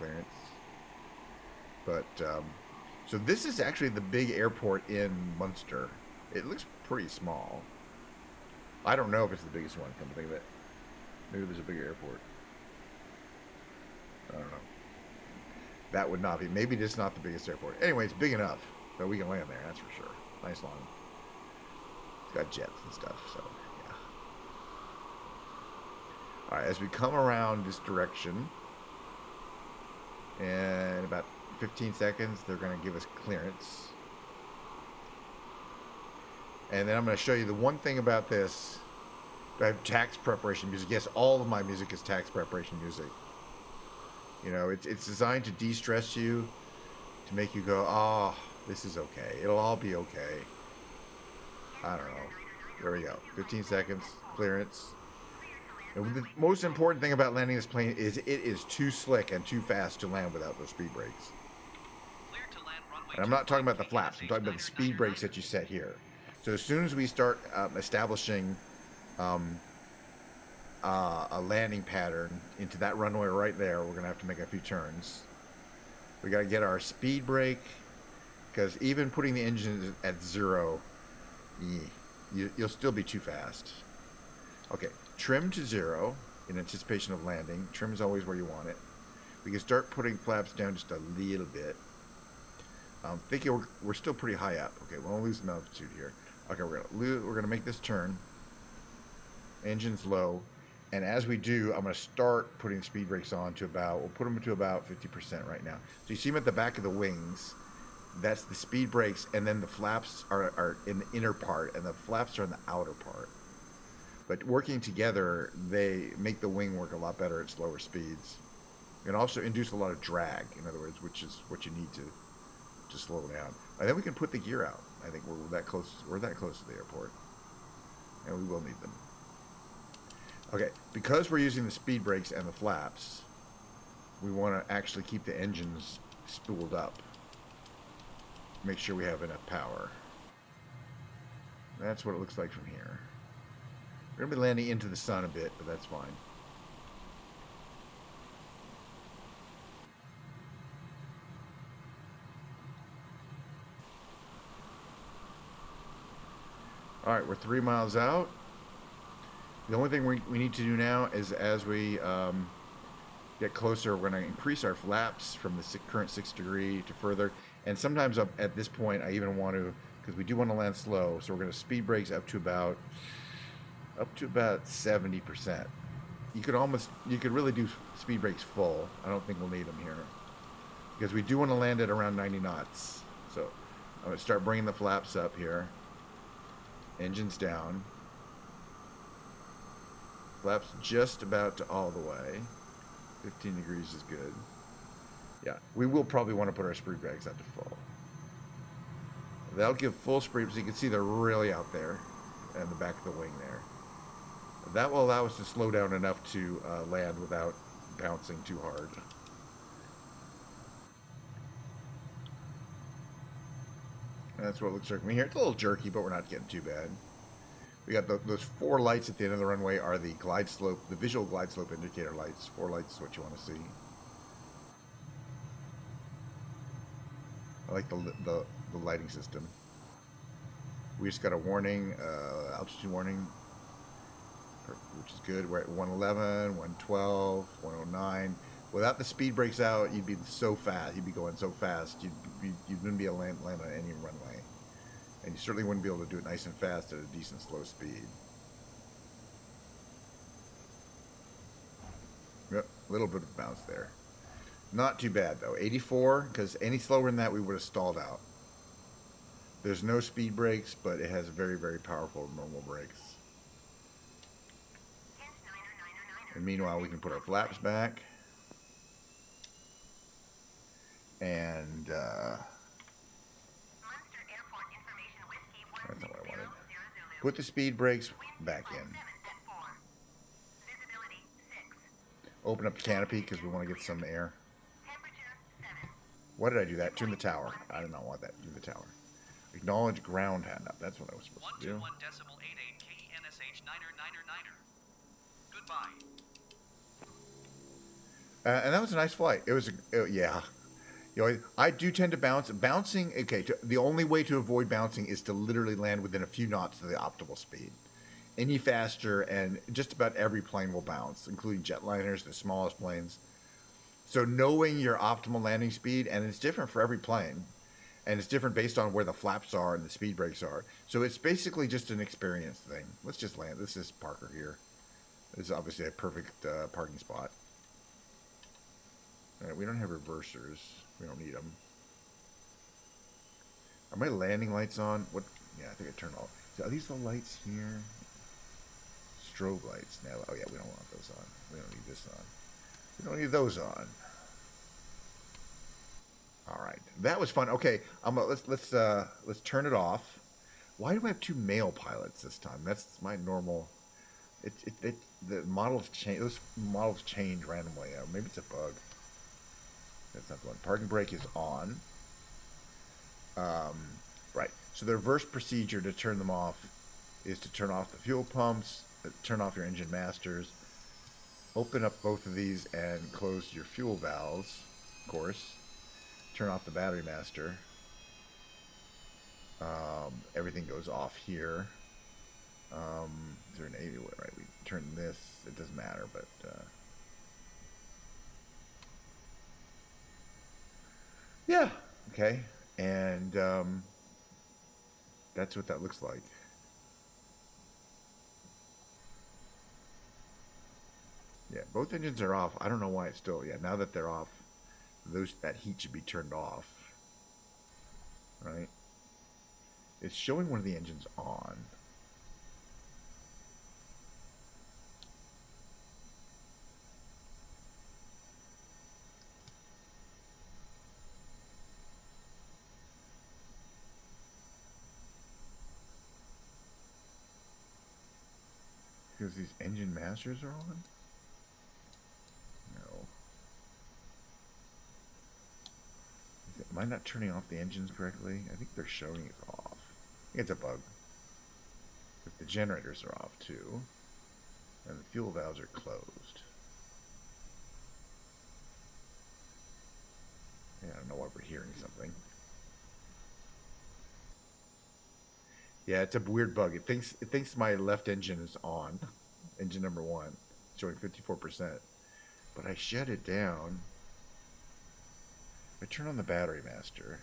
But, so this is actually the big airport in Munster. It looks pretty small. I don't know if it's the biggest one, come to think of it. Maybe there's a bigger airport. I don't know. That would not be. Maybe it's not the biggest airport. Anyway, it's big enough that we can land there, that's for sure. Nice long. It's got jets and stuff, so yeah. Alright, as we come around this direction, in about 15 seconds, they're going to give us clearance. And then I'm going to show you the one thing about this. I have tax preparation music. Yes, all of my music is tax preparation music. You know, it's designed to de-stress you, to make you go, oh, this is okay. It'll all be okay. I don't know. There we go. 15 seconds, clearance. And the most important thing about landing this plane is it is too slick and too fast to land without those speed brakes. And I'm not talking about the flaps. I'm talking about the speed brakes that you set here. So as soon as we start establishing a landing pattern into that runway right there, we're going to have to make a few turns. We got to get our speed brake, because even putting the engine at 0, you'll still be too fast. Okay, trim to 0 in anticipation of landing. Trim is always where you want it. We can start putting flaps down just a little bit. Thinking we're still pretty high up. Okay, we won't lose some altitude here. Okay, we're gonna make this turn. Engine's low, and as we do, I'm gonna start putting speed brakes on to about. We'll put them to about 50% right now. So you see them at the back of the wings. That's the speed brakes, and then the flaps are in the inner part, and the flaps are in the outer part. But working together, they make the wing work a lot better at slower speeds, and also induce a lot of drag. In other words, which is what you need to slow down. And then we can put the gear out. I think we're that close. We're that close to the airport, and we will need them. Okay, because we're using the speed brakes and the flaps, we want to actually keep the engines spooled up. Make sure we have enough power. That's what it looks like from here. We're gonna be landing into the sun a bit, but that's fine. All right, we're 3 miles out. The only thing we need to do now is, as we get closer, we're going to increase our flaps from the current 6 degree to further. And sometimes at this point, I even want to, because we do want to land slow, so we're going to speed brakes up to about 70%. You could really do speed brakes full. I don't think we'll need them here, because we do want to land at around 90 knots. So I'm going to start bringing the flaps up here. Engine's down. Flaps just about to all the way. 15 degrees is good. Yeah, we will probably want to put our speed brakes up to full. That'll give full speed, so you can see they're really out there in the back of the wing there. That will allow us to slow down enough to land without bouncing too hard. And that's what it looks like from here. It's a little jerky, but we're not getting too bad. We got those 4 lights at the end of the runway are the glide slope, the visual glide slope indicator lights. 4 lights is what you want to see. I like the lighting system. We just got a warning, altitude warning, which is good. We're at 111, 112, 109. Without the speed brakes out, you'd be so fast. You'd be going so fast. You wouldn't be able to land on any runway. And you certainly wouldn't be able to do it nice and fast at a decent slow speed. Yep, a little bit of bounce there. Not too bad, though. 84, because any slower than that, we would have stalled out. There's no speed brakes, but it has very, very powerful normal brakes. And meanwhile, we can put our flaps back. And, that's not what I wanted. Put the speed brakes back in. Open up the canopy because we want to get some air. Why did I do that? Turn the tower. I did not want that. Turn the tower. Acknowledge ground hand up. That's what I was supposed to do. 121.88 KENSH 999er. Goodbye. And that was a nice flight. It was, yeah. You know, I do tend to bounce. Bouncing, okay, the only way to avoid bouncing is to literally land within a few knots of the optimal speed. Any faster, and just about every plane will bounce, including jetliners, the smallest planes. So knowing your optimal landing speed, and it's different for every plane, and it's different based on where the flaps are and the speed brakes are. So it's basically just an experience thing. Let's just land. This is Parker here. This is obviously a perfect parking spot. All right, we don't have reversers. We don't need them. Are my landing lights on? What? Yeah, I think I turned off. So are these the lights here? Strobe lights. Now, oh yeah, we don't want those on. We don't need this on. We don't need those on. All right, that was fun. Okay, let's turn it off. Why do I have 2 male pilots this time? That's my normal. The models change. Those models change randomly. Maybe it's a bug. That's not the one. Parking brake is on. Right. So the reverse procedure to turn them off is to turn off the fuel pumps, turn off your engine masters, open up both of these and close your fuel valves, of course. Turn off the battery master. Everything goes off here. Is there an 80? Right, we turn this. It doesn't matter, but yeah, okay, and that's what that looks like. Yeah, both engines are off. I don't know why it's still. Yeah, now that they're off, that heat should be turned off. Right? It's showing one of the engines on. Because these engine masters are on? No. Am I not turning off the engines correctly? I think they're showing it off. I think it's a bug. But the generators are off too. And the fuel valves are closed. Yeah, I don't know why we're hearing something. Yeah, it's a weird bug. It thinks my left engine is on. Engine number 1. Showing 54%. But I shut it down. I turn on the battery master.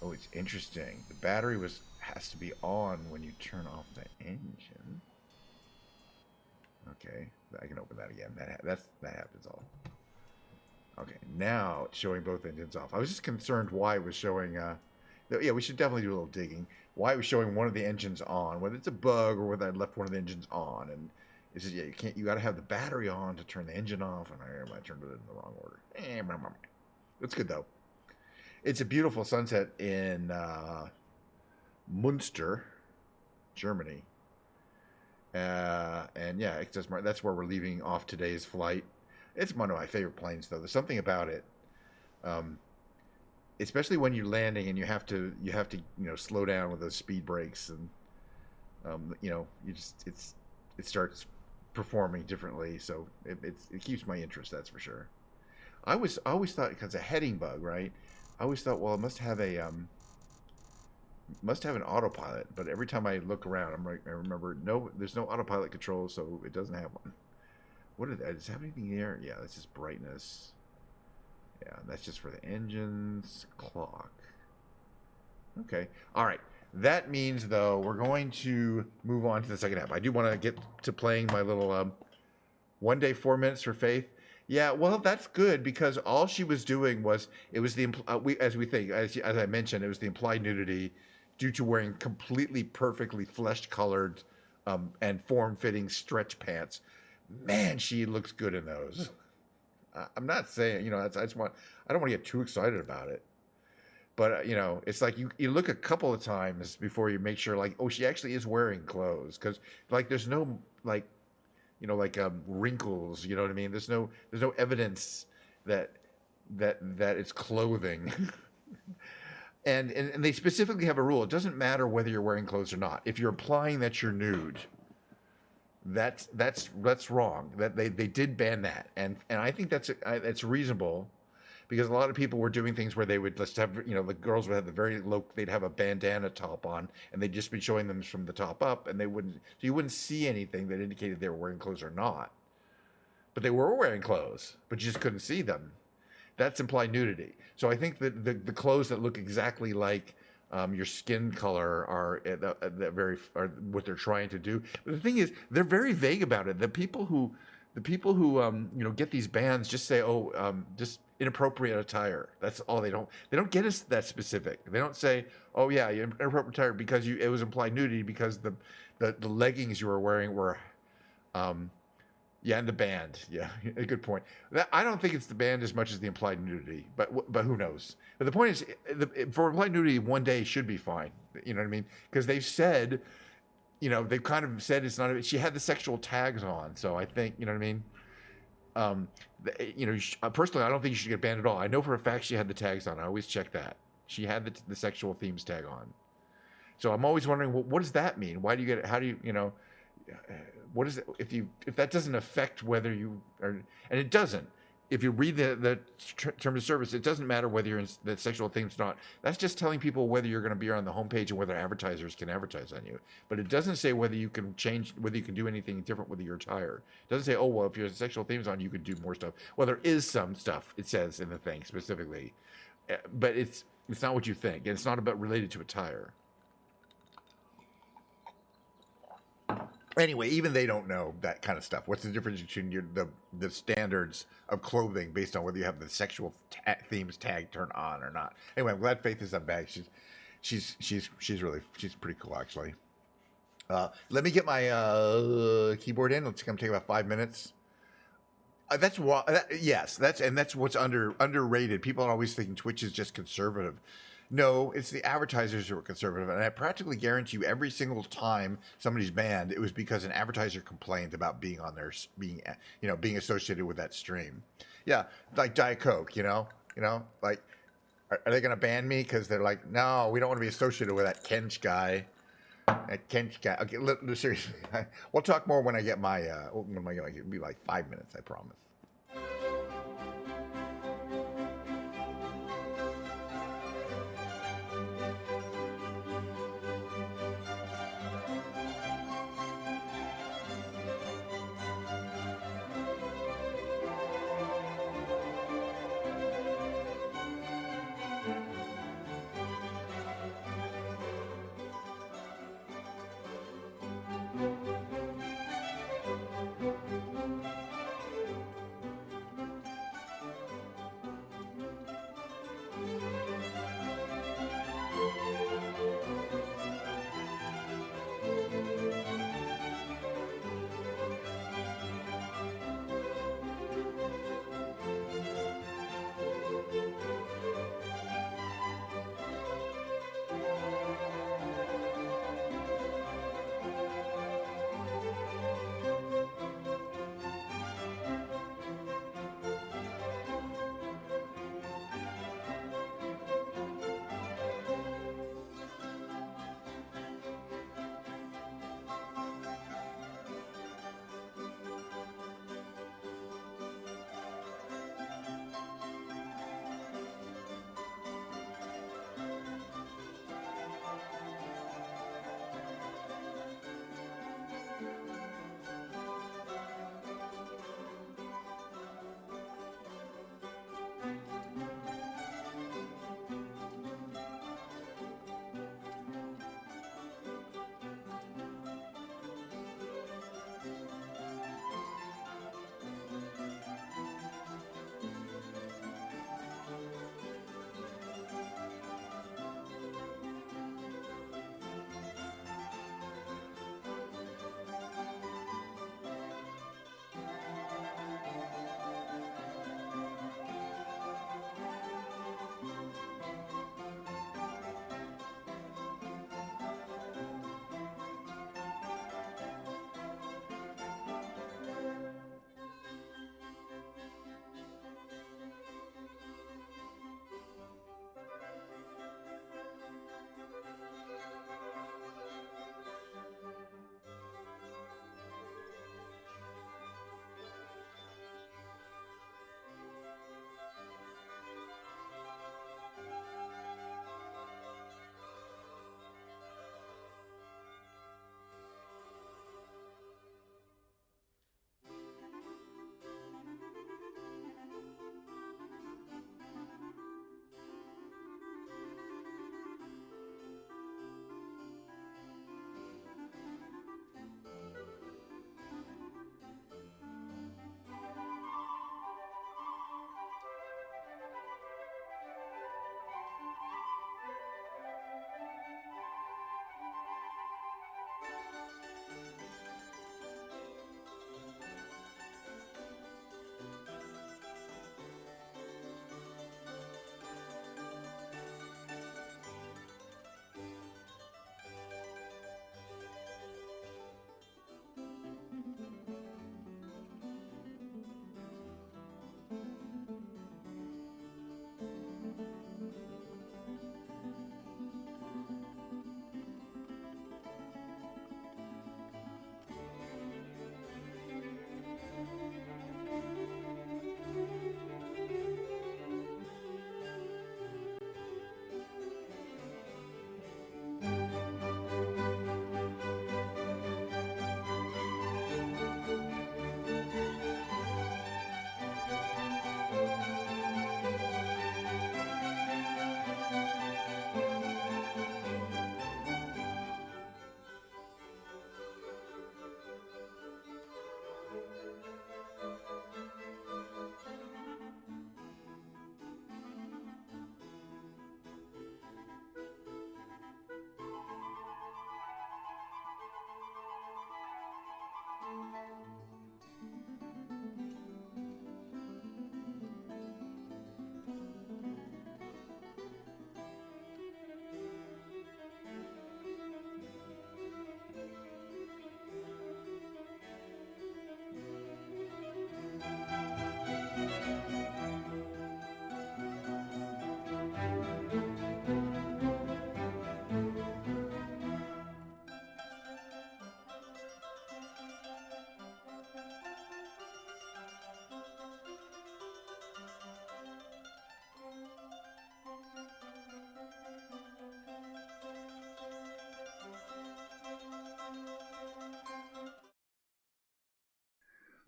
Oh, it's interesting. The battery has to be on when you turn off the engine. Okay, I can open that again. That happens all. Okay, now it's showing both engines off. I was just concerned why it was showing. Yeah, we should definitely do a little digging. Why it was showing one of the engines on, whether it's a bug or whether I left one of the engines on, and it says, yeah, you got to have the battery on to turn the engine off, and I turned it in the wrong order. It's good though. It's a beautiful sunset in Munster, Germany. And yeah, that's where we're leaving off today's flight. It's one of my favorite planes, though. There's something about it. especially when you're landing and you have to slow down with those speed brakes, and it starts performing differently. So it keeps my interest, that's for sure. I always thought, because a heading bug, right? I always thought, well, it must have an autopilot, but every time I look around, I remember, no, there's no autopilot control, so it doesn't have one. What is that? Does it have anything there? Yeah, that's just brightness. Yeah, that's just for the engines, clock. Okay, all right. That means, though, we're going to move on to the second half. I do want to get to playing my little 1 day 4 minutes for Faith. Yeah, well, that's good, because all she was doing was, it was the as I mentioned, it was the implied nudity due to wearing completely perfectly flesh colored and form fitting stretch pants. Man, she looks good in those. I'm not saying, I don't want to get too excited about it. But it's like you look a couple of times before you make sure, like, oh, she actually is wearing clothes, because like there's no like wrinkles, you know what I mean? There's no evidence that it's clothing. and they specifically have a rule. It doesn't matter whether you're wearing clothes or not. If you're implying that you're nude, that's wrong. That they did ban that, and I think that's reasonable, because a lot of people were doing things where they would just have, the girls would have the very low, they'd have a bandana top on, and they'd just be showing them from the top up, and so you wouldn't see anything that indicated they were wearing clothes or not. But they were wearing clothes, but you just couldn't see them. That's implied nudity. So I think that the clothes that look exactly like your skin color are what they're trying to do. But the thing is, they're very vague about it. The people who get these bans just say, just inappropriate attire. That's all. They don't get us that specific. They don't say, oh yeah, inappropriate attire because it was implied nudity because the leggings you were wearing were and the band. Yeah, a good point. I don't think it's the band as much as the implied nudity, but who knows? But the point is, for implied nudity, 1 day should be fine. You know what I mean? Because they've said, they've kind of said it's not. She had the sexual tags on, so I think, you know what I mean. Personally, I don't think you should get banned at all. I know for a fact she had the tags on. I always check that she had the sexual themes tag on. So I'm always wondering, well, what does that mean? Why do you get it? How do you, what is it if that doesn't affect whether you are, and it doesn't. If you read the terms of service, it doesn't matter whether you're in the sexual themes or not. That's just telling people whether you're going to be on the homepage and whether advertisers can advertise on you. But it doesn't say whether you can do anything different with your attire. It doesn't say, oh, well, if your sexual themes on, you could do more stuff. Well, there is some stuff, it says in the thing specifically, but it's not what you think, and it's not about related to attire. Anyway, even they don't know that kind of stuff. What's the difference between the standards of clothing based on whether you have the sexual themes tag turned on or not? Anyway, I'm glad Faith is unbagged. She's pretty cool, actually. Let me get my keyboard in. Let's come take about 5 minutes. That's what's underrated. People are always thinking Twitch is just conservative. No, it's the advertisers who are conservative, and I practically guarantee you, every single time somebody's banned, it was because an advertiser complained about being on their being associated with that stream. Yeah, like Diet Coke, like, are they going to ban me because they're like, no, we don't want to be associated with that Kench guy. That Kench guy. Okay, seriously, we'll talk more when I get my. It'll be like 5 minutes, I promise.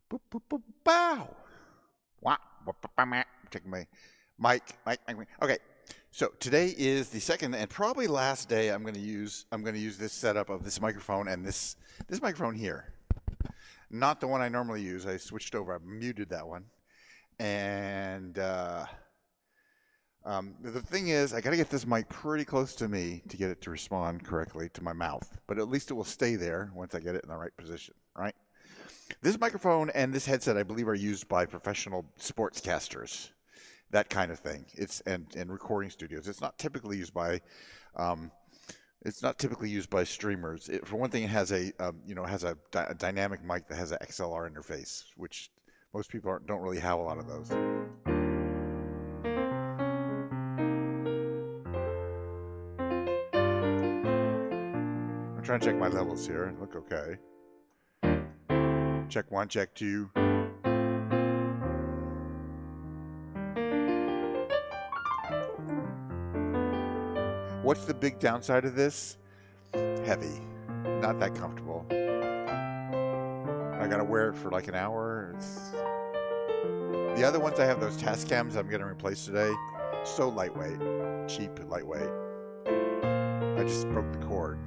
Boop, boop, boop, bow. Wah, wah, bah, bah, meh. I'm checking my mic. Okay, so today is the second and probably last day I'm going to use this setup of this microphone and this microphone here. Not the one I normally use. I switched over. I muted that one. And the thing is, I got to get this mic pretty close to me to get it to respond correctly to my mouth. But at least it will stay there once I get it in the right position, right? This microphone and this headset, I believe, are used by professional sportscasters, that kind of thing. It's and recording studios. It's not typically used by streamers. For one thing, it has a dynamic mic that has an XLR interface, which most people don't really have a lot of those. I'm trying to check my levels here. Look okay. Check 1, check 2. What's the big downside of this? Heavy. Not that comfortable. I gotta wear it for like an hour. The other ones, I have those task cams I'm gonna replace today. So lightweight. Cheap, lightweight. I just broke the cord,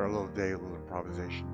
For a little day, a little improvisation.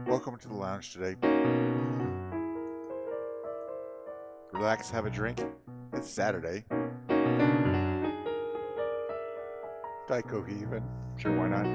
Welcome to the lounge today. Relax, have a drink. It's Saturday. Diet Coke even. Sure, why not?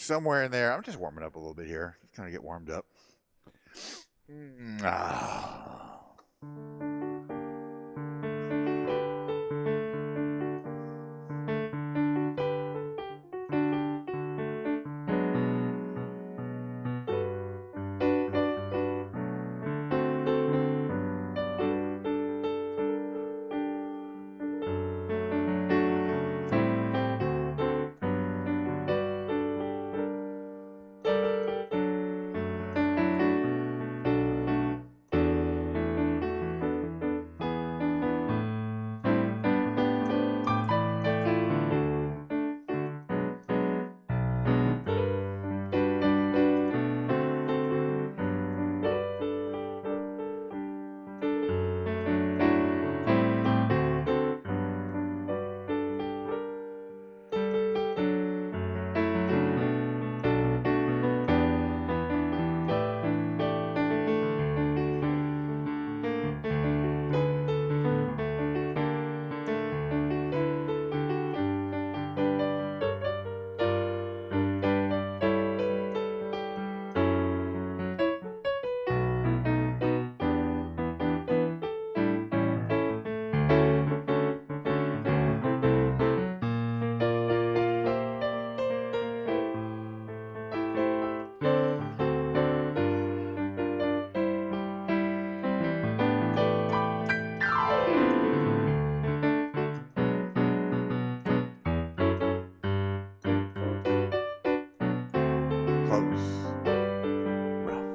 somewhere in there. I'm just warming up a little bit here. Just kind of get warmed up. Ah. Close. Rough.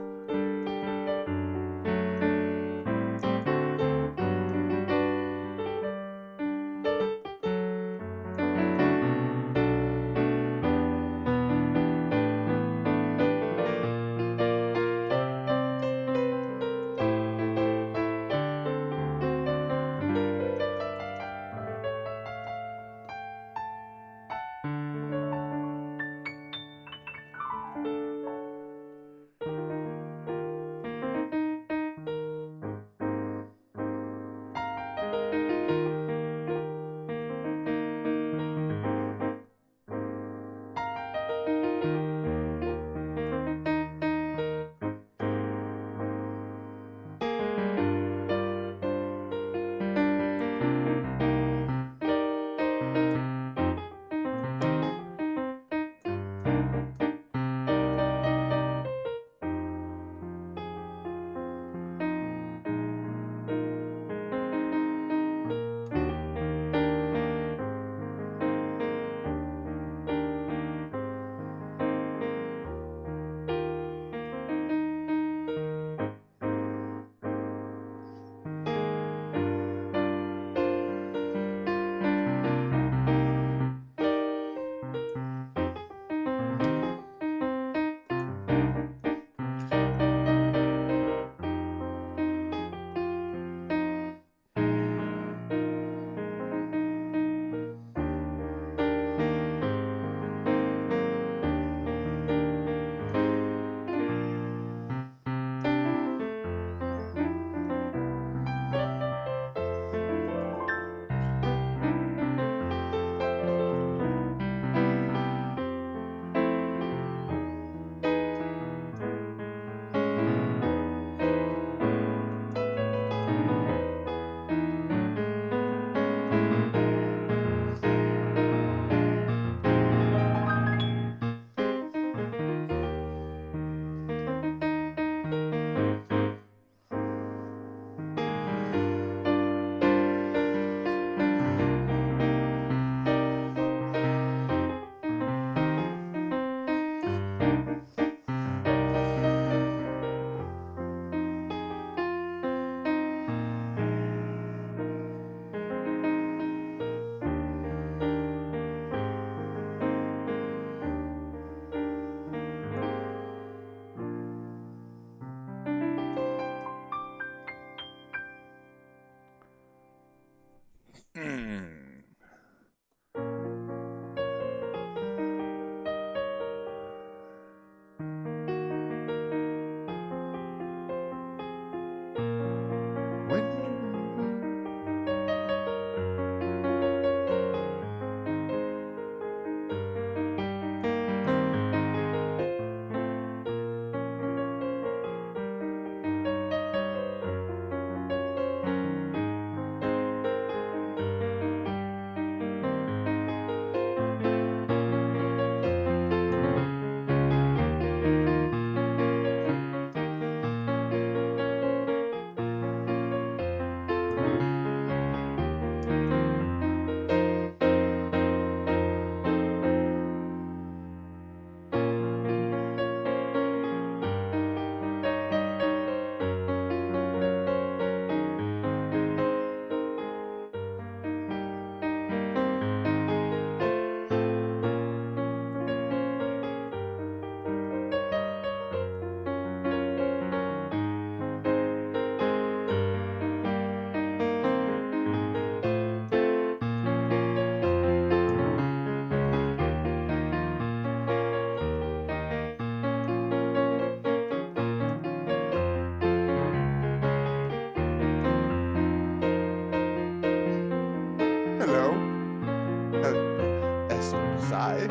Bye.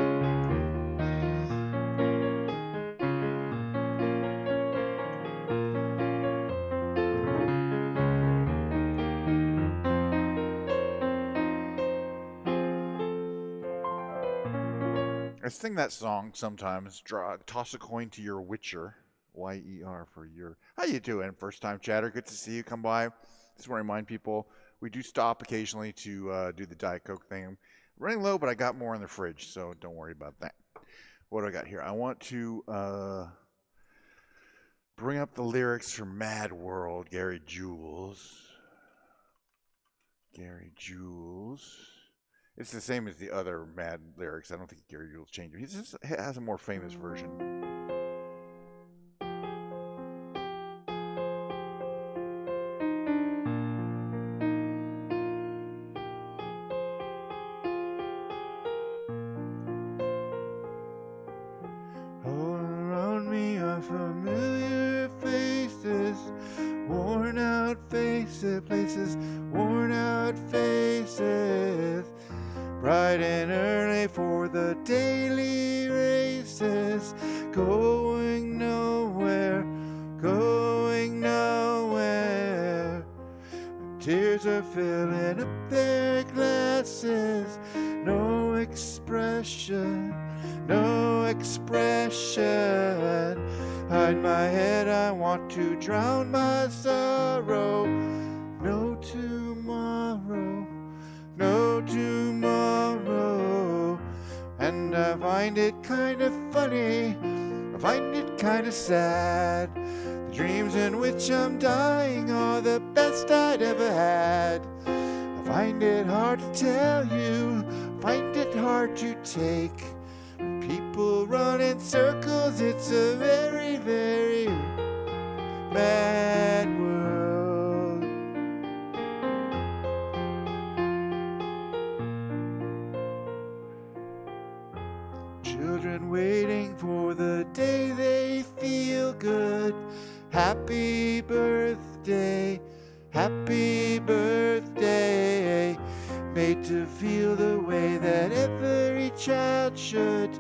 I sing that song sometimes. Toss a coin to your witcher. Y-E-R for your. How you doing, first time chatter? Good to see you. Come by. Just want to remind people we do stop occasionally to do the Diet Coke thing. I'm running low, but I got more in the fridge, so don't worry about that. What do I got here? I want to bring up the lyrics from Mad World, Gary Jules. Gary Jules. It's the same as the other Mad lyrics. I don't think Gary Jules changed it. He just has a more famous version. All around me are familiar faces, worn out faces, places, worn out faces. Bright and early for the daily races, going nowhere, going nowhere. Tears are filling up their glasses, no expression, no expression. Hide my head, I want to drown my sorrow. No tomorrow, no tomorrow. And I find it kind of funny, I find it kind of sad. The dreams in which I'm dying are the best I'd ever had. I find it hard to tell you, find it hard to take. When people run in circles, it's a very, very mad world. Children waiting for the day they feel good. Happy birthday, happy birthday. Made to feel the way that every child should.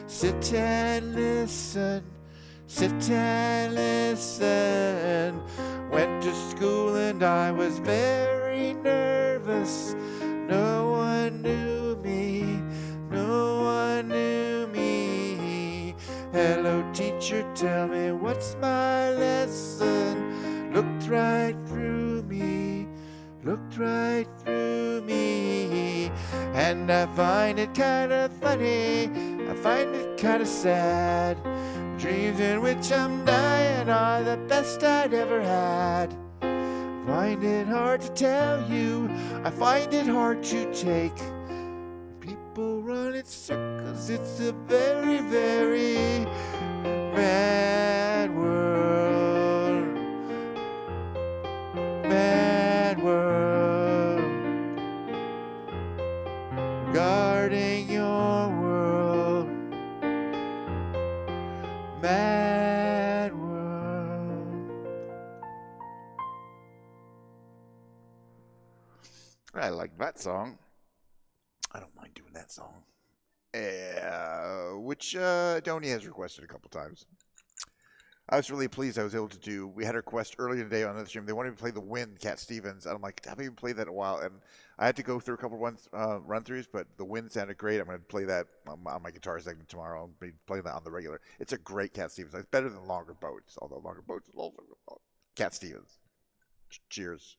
Sit and listen, sit and listen. Went to school and I was very nervous. No one knew me, no one knew me. Hello teacher, tell me what's my lesson. Looked right through me, looked right through me. And I find it kind of funny, I find it kind of sad. Dreams in which I'm dying are the best I'd ever had. I find it hard to tell you, I find it hard to take. People run in circles, it's a very, very mad world. Mad world. Guarding your world. Mad world. I like that song. I don't mind doing that song. Which Donnie has requested a couple times. I was really pleased I was able to do. We had a request earlier today on another stream. They wanted to play the Win, Cat Stevens. And I'm like, I haven't even played that in a while. And I had to go through a couple run-throughs, but the Win sounded great. I'm going to play that on my guitar segment tomorrow. I'll be playing that on the regular. It's a great Cat Stevens. It's better than Longer Boats, although Longer Boats is also Cat Stevens. Cheers.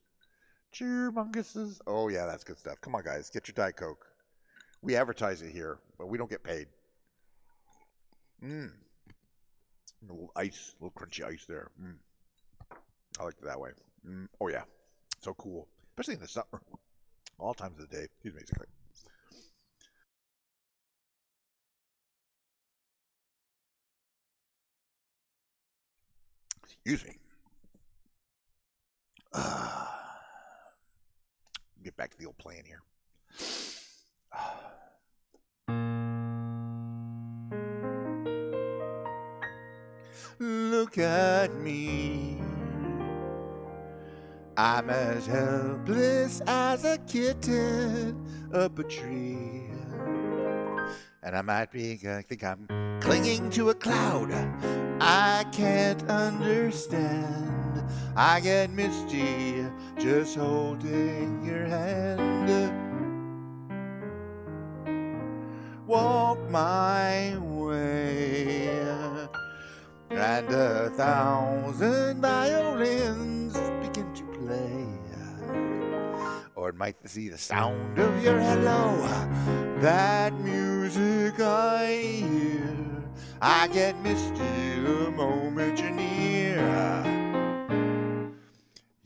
Cheermunguses. Oh, yeah, that's good stuff. Come on, guys. Get your Diet Coke. We advertise it here, but we don't get paid. A little ice, a little crunchy ice there. I like it that way. Oh, yeah. So cool. Especially in the summer. All times of the day. Excuse me. Excuse me. Get back to the old plan here. Look at me. I'm as helpless as a kitten up a tree. And I might be, I think I'm clinging to a cloud I can't understand. I get misty just holding your hand. Walk my way, and 1,000 violins begin to play. Or it might be the sound of your hello, that music I hear. I get misty the moment you're near.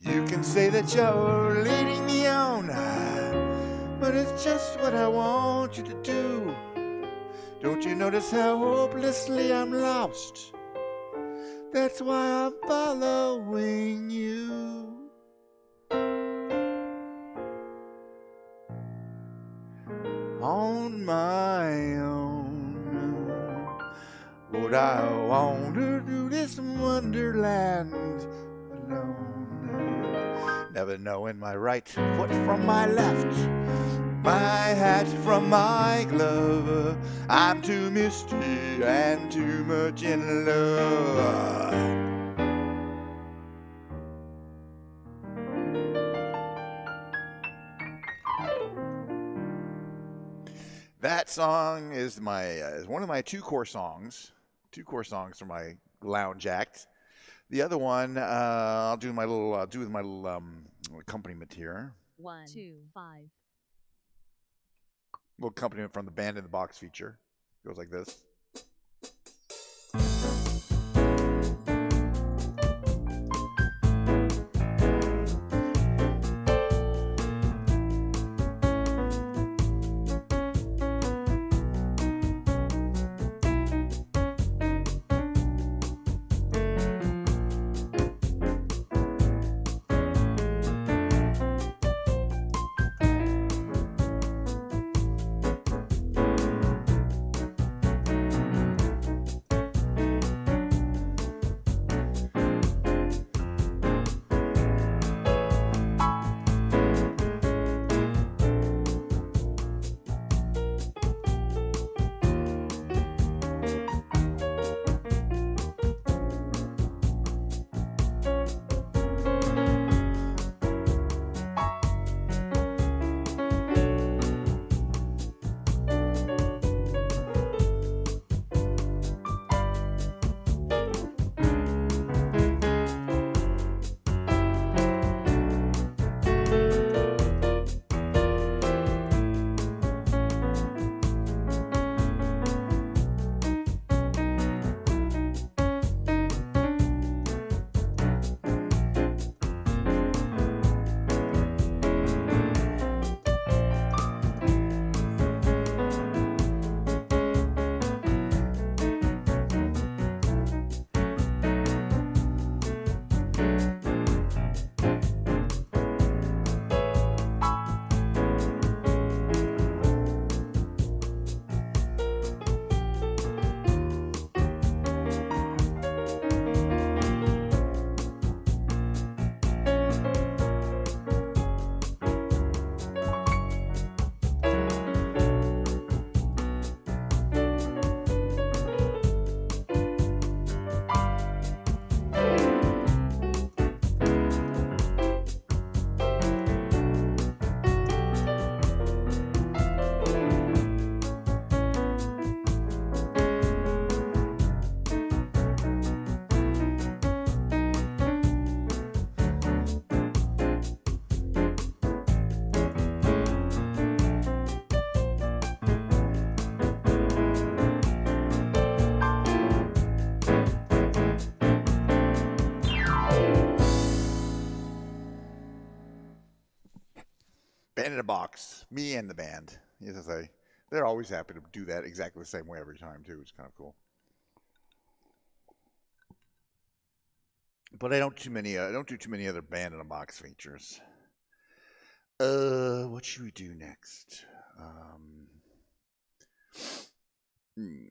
You can say that you're leading me on, but it's just what I want you to do. Don't you notice how hopelessly I'm lost? That's why I'm following you. On my own, would I wander through this wonderland alone? Never knowing my right foot from my left, my hat from my glove. I'm too misty and too much in love. That song is is one of my two core songs for my lounge act. The other one, I'll do with my little accompaniment here. 1, 2, 5. Little accompaniment from the Band in the Box feature. Goes like this. Band in a Box, me and the band. As I say, they're always happy to do that exactly the same way every time too. It's kind of cool. But I don't do too many other Band in a Box features. What should we do next? Hmm.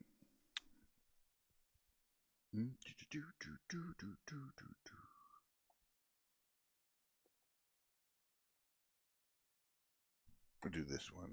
We'll do this one.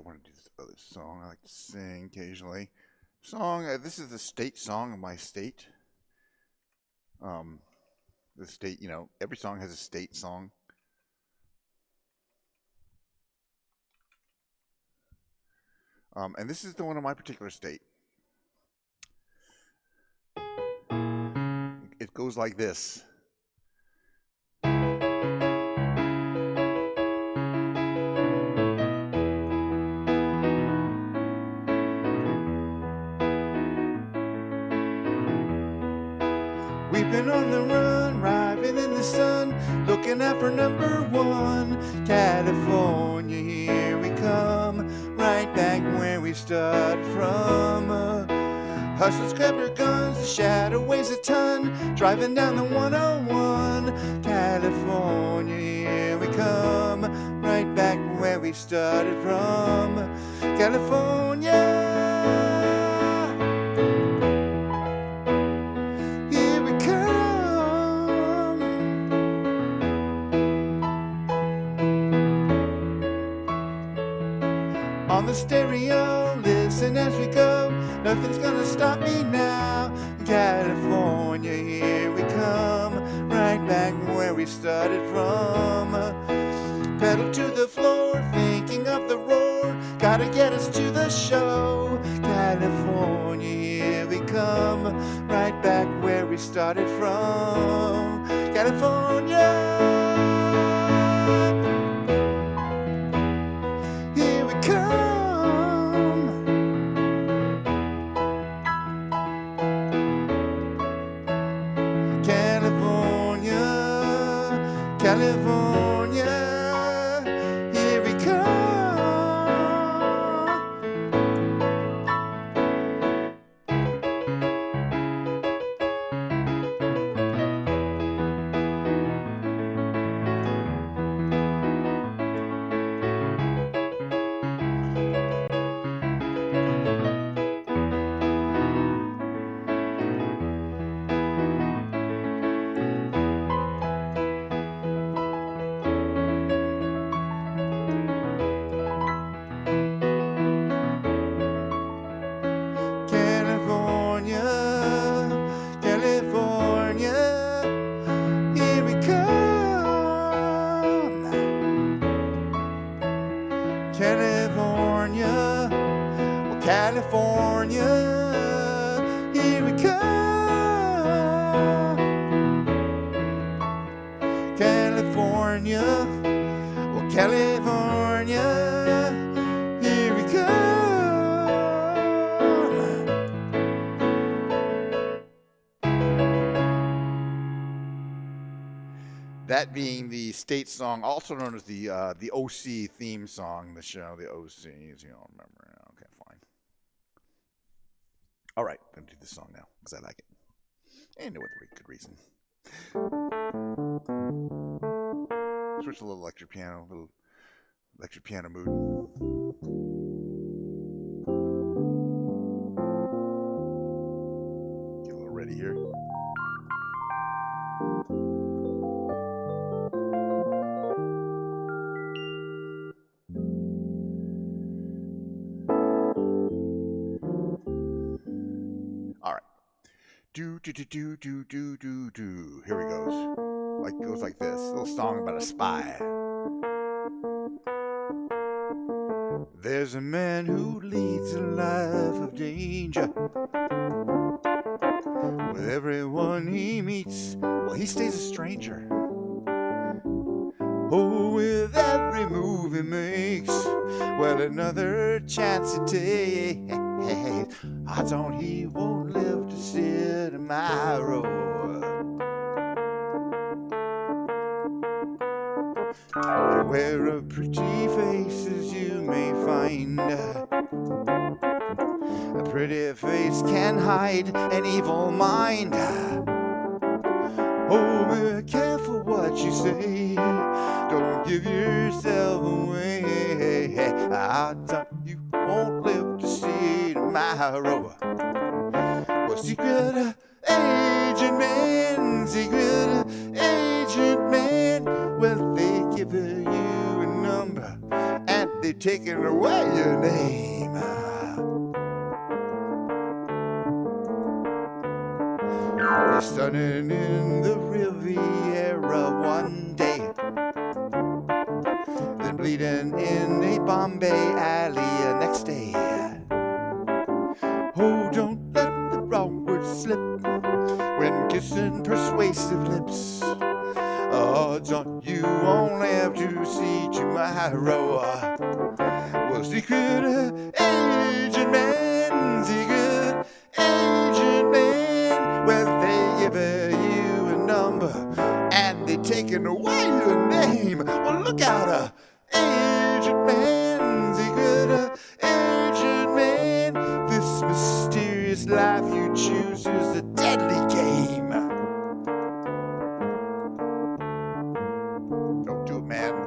want to do this other song I like to sing occasionally. Song. This is the state song of my state. The state. You know, every song has a state song. And this is the one of my particular state. It goes like this. We've been on the run, riding in the sun, looking out for number one. California, here we come, right back where we started from. Hustlers grab your guns, the shadow weighs a ton, driving down the 101. California, here we come, right back where we started from. California. On the stereo, listen as we go. Nothing's gonna stop me now. California, here we come, right back where we started from. Pedal to the floor, thinking of the roar. Gotta get us to the show. California, here we come, right back where we started from. California. California, here we come. California, here we come. California, oh California, here we come. That being the state song, also known as the OC theme song, the show, the OC, as you don't remember. Okay, fine. All right, I'm going to do this song now because I like it. And with good reason. Switch a little electric piano mood. Get a little ready here. Do. Here he goes. Goes like this. A little song about a spy. There's a man who leads a life of danger. With everyone he meets, well, he stays a stranger. Oh, with every move he makes, well, another chance he takes. Odds on he won't live to see tomorrow. Beware of pretty faces you may find. A pretty face can hide an evil mind. Oh, be careful what you say. Don't give yourself away. Odds on you won't live to see tomorrow. Well, secret agent man, well, they give you a number and they they've taken away your name. You're sunning in the Riviera one day, then bleeding in a Bombay alley next day. Oh, don't let the wrong words slip when kissing persuasive lips. Odds on you won't live to see tomorrow. Well, secret agent man, secret agent man. Well, they give you a number and they taking away your name. Well, look out, agent man, secret agent man. This mysterious life you choose is a deadly game. Don't do it, man.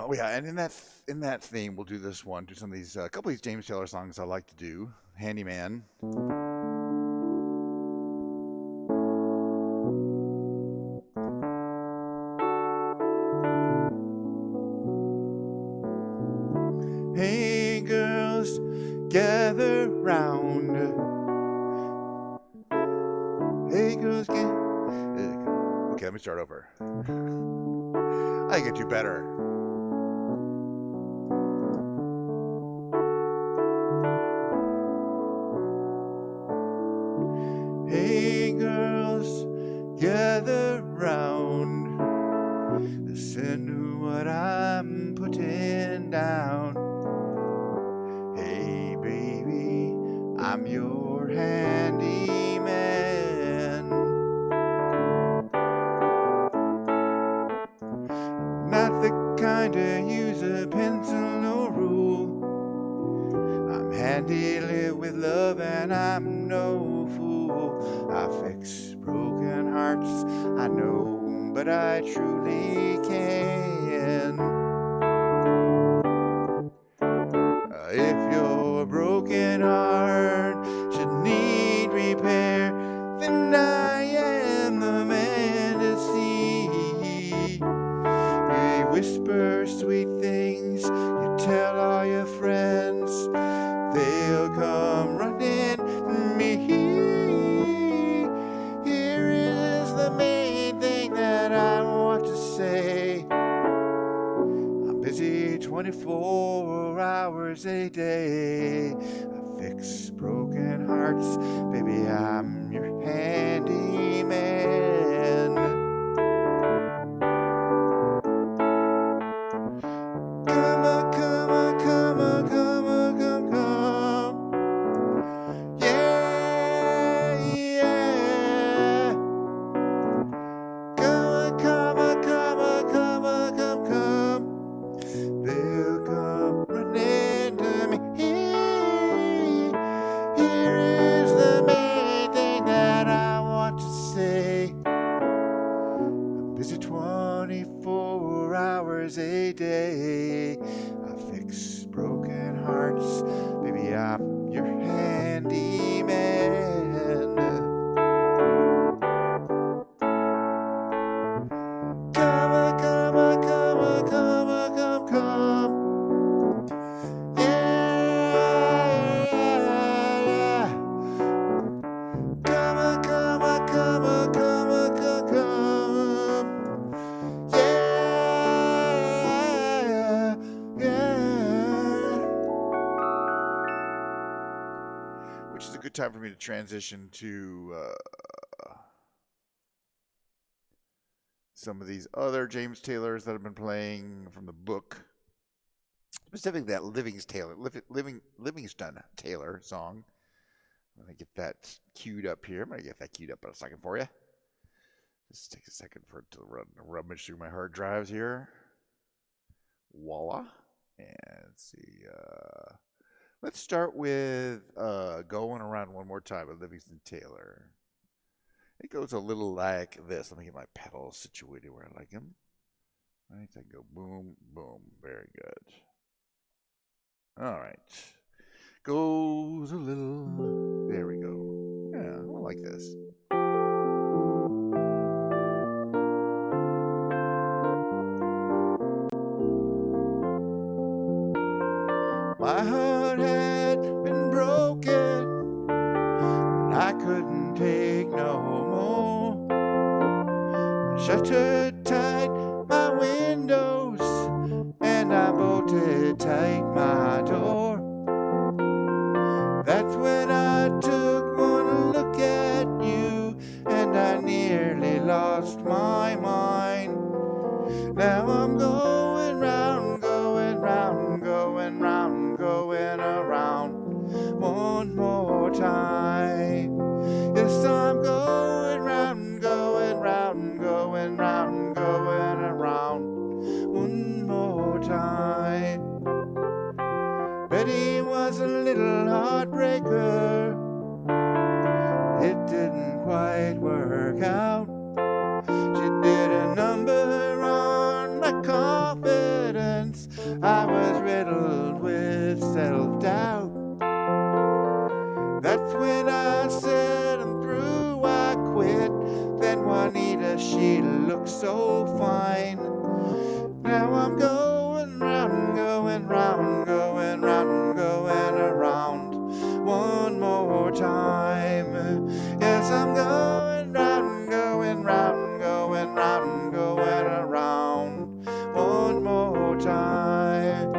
Oh yeah, and in that theme, we'll do this one. Do some of these, a couple of these James Taylor songs I like to do. Handyman. Hey girls, gather round. Hey girls, okay, let me start over. I get you better. Hey girls, gather round. Listen to what I'm putting down. Hey baby, I'm your handyman. Not the kind to use a pencil or rule. I'm handy, live with love, and I'm no fool. I fix broken hearts, I know, but I truly can. If your broken heart should need repair, then I am the man to see. You whisper sweet things, you tell all your friends, they'll come running to me. Here is the main thing that I want to say. I'm busy 24 hours a day. I fix broken hearts, baby, I'm your handyman. Come on, come on, come which is a good time for me to transition to some of these other James Taylors that I've been playing from the book. Specifically that Livingston Taylor song. I'm going to get that queued up here. I'm going to get that queued up in a second for you. Just take a second for it to rummage through my hard drives here. Voila. And let's see. Let's start with Going Around One More Time with Livingston Taylor. It goes a little like this. Let me get my pedals situated where I like them. Right, I go boom, boom. Very good. All right. Goes a little. There we go. Yeah, I like this. My heart had been broken, and I couldn't take no more. I shuttered tight my windows, and I bolted tight my door. That's when I took one look at you, and I nearly lost my mind. Now I'm going round, going round, going round, going around one more time. Yes, I'm going round, going round, going round, going around one more time. Betty was a little heartbreaker. It didn't quite work out. She did a number on my confidence. I was riddled with self-doubt. That's when I said I'm through, I quit. Then Juanita, she looked so fine. Now I'm going round, going round, going round, going around one more time. Yes, I'm going round, going round, going round, going around one more time.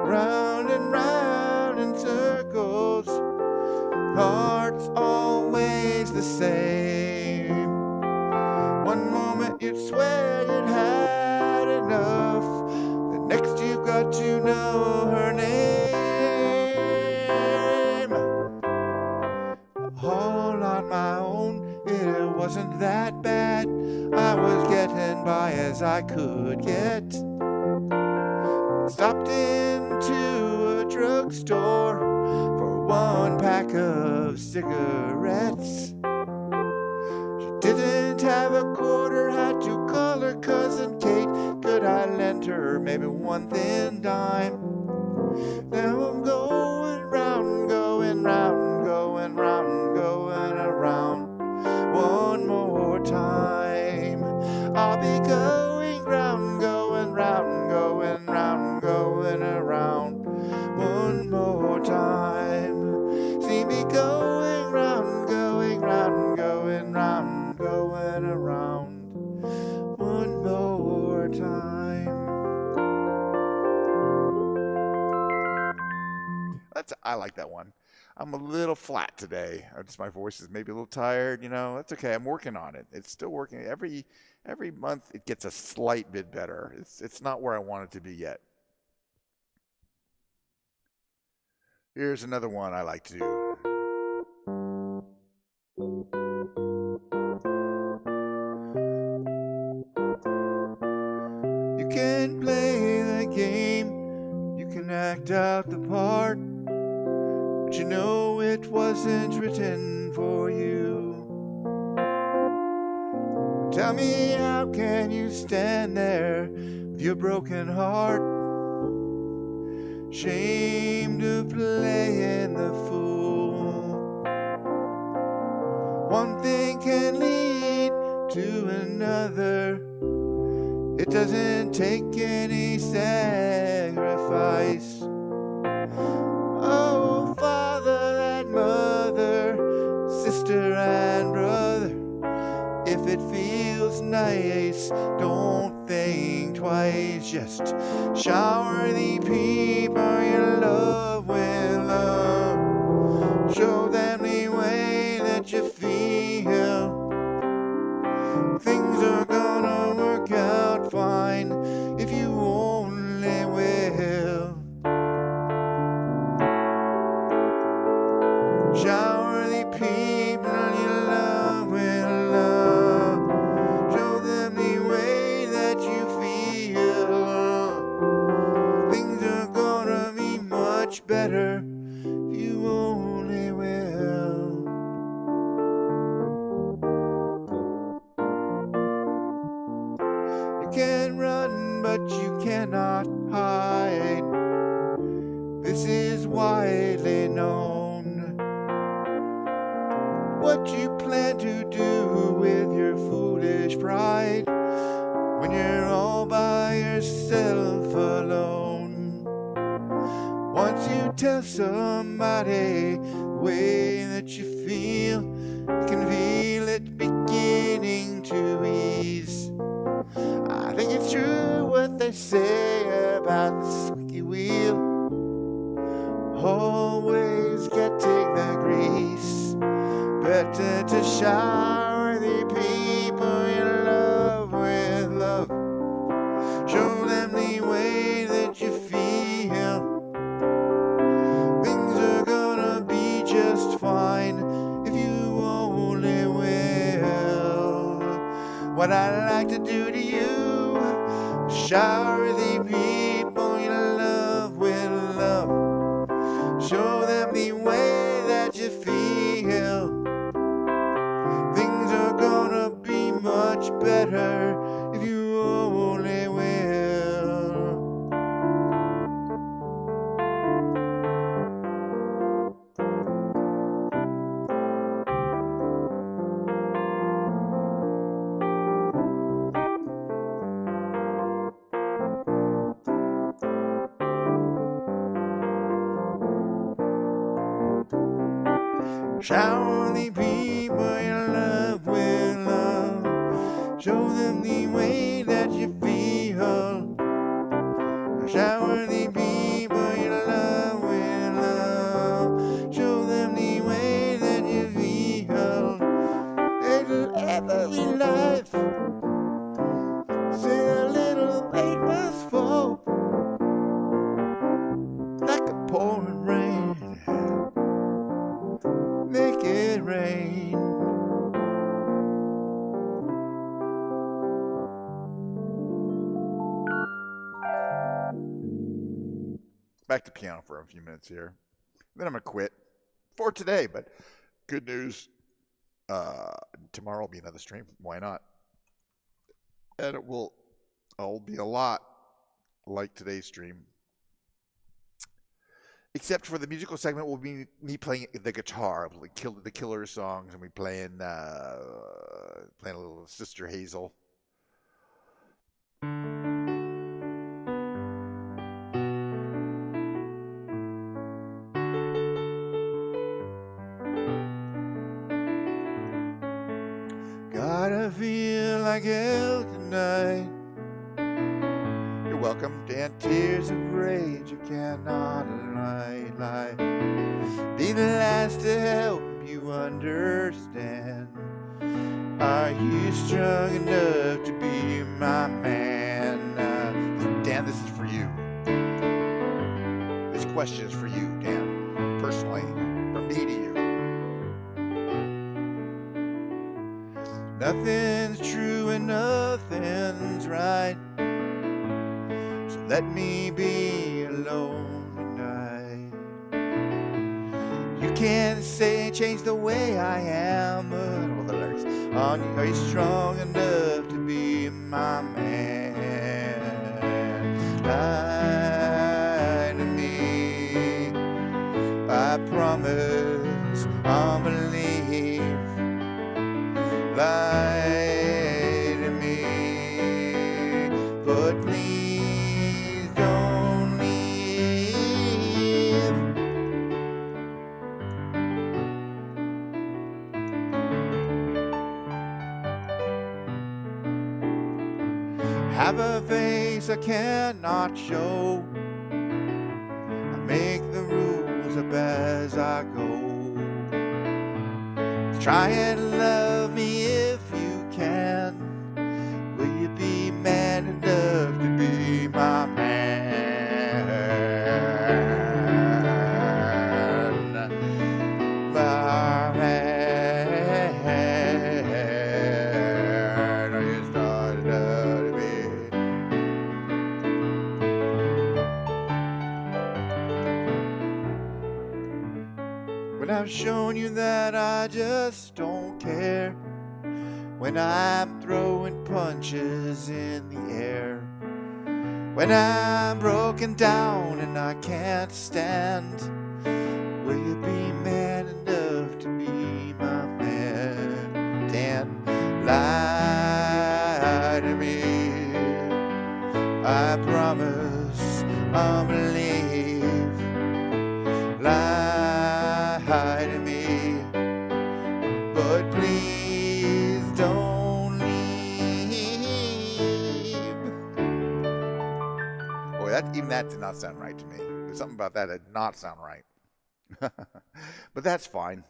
Round and round in circles, hearts always the same. One moment you'd swear you'd had enough, the next you've got to know her name. All on my own, it wasn't that bad. I was getting by as I could get. Stopped into a drugstore for one pack of cigarettes. She didn't have a quarter, had to call her cousin Kate. Could I lend her maybe one thin dime? Now I'm going round, going round, going round, going around one more time. I'll be going round, going round, going round, going around one more time. See me going round, going round, going round, going around one more time. I like that one. I'm a little flat today. My voice is maybe a little tired. That's okay. I'm working on it. It's still working. Every month it gets a slight bit better. It's not where I want it to be yet. Here's another one I like to do. You can play the game, you can act out the part, but you know it wasn't written for you. Tell me, how can you stand there with your broken heart, ashamed of playing the fool? One thing can lead to another. It doesn't take any sacrifice. Oh, father and mother, sister and brother, if it feels nice, don't think twice. Just shower the people you love with love. much better if you only will. You can run, but you cannot hide. This is widely known. What you plan to do with your foolish pride when you're all by yourself alone. Once you tell somebody the way that you feel, you can feel it beginning to ease. I think it's true what they say about the squeaky wheel, always getting the grease. Better to shower the people you love with love. Show them the way that you feel. Things are gonna be just fine if you only will. What I'd like to do to you, shower the people you love with love. Show them the way that you feel. Things are gonna be much better if you only will. Shower the people you love with love. Show them the way that you feel. Shower the people you love with love. Show them the way that you feel. It'll ever be life. Say a little rain must fall like a pouring rain. Make it rain. Back to piano for a few minutes here. Then I'm going to quit for today. But good news, tomorrow will be another stream. Why not? And I'll be a lot like today's stream. Except for the musical segment will be me playing the guitar, the Killer songs, and we playing a little Sister Hazel. Gotta feel like hell tonight. You're welcome, Dan. Tears of rage you cannot lie. Be the last to help you understand. Are you strong enough to be my man? Dan, this is for you. This question is for you, Dan. Personally, from me to you. Nothing's true and nothing's right. So let me be alone tonight. You can't say change the way I am. All the lyrics. Are you strong enough to be my man? Lie to me. I promise I'll believe. Lie to me, but please don't leave. Have a face I cannot show. I make the rules up as I go. Try and love me if you can. Will you be man enough to be my man? My man. Are you starting to be? When I've shown you that I just don't care. When I'm throwing punches in the air. When I'm broken down and I can't stand. Will you be man enough to be my man? Dan, lie to me. I promise I'll believe. Lie to me, but please don't leave. Boy, even that did not sound right to me. There's something about that did not sound right. But that's fine.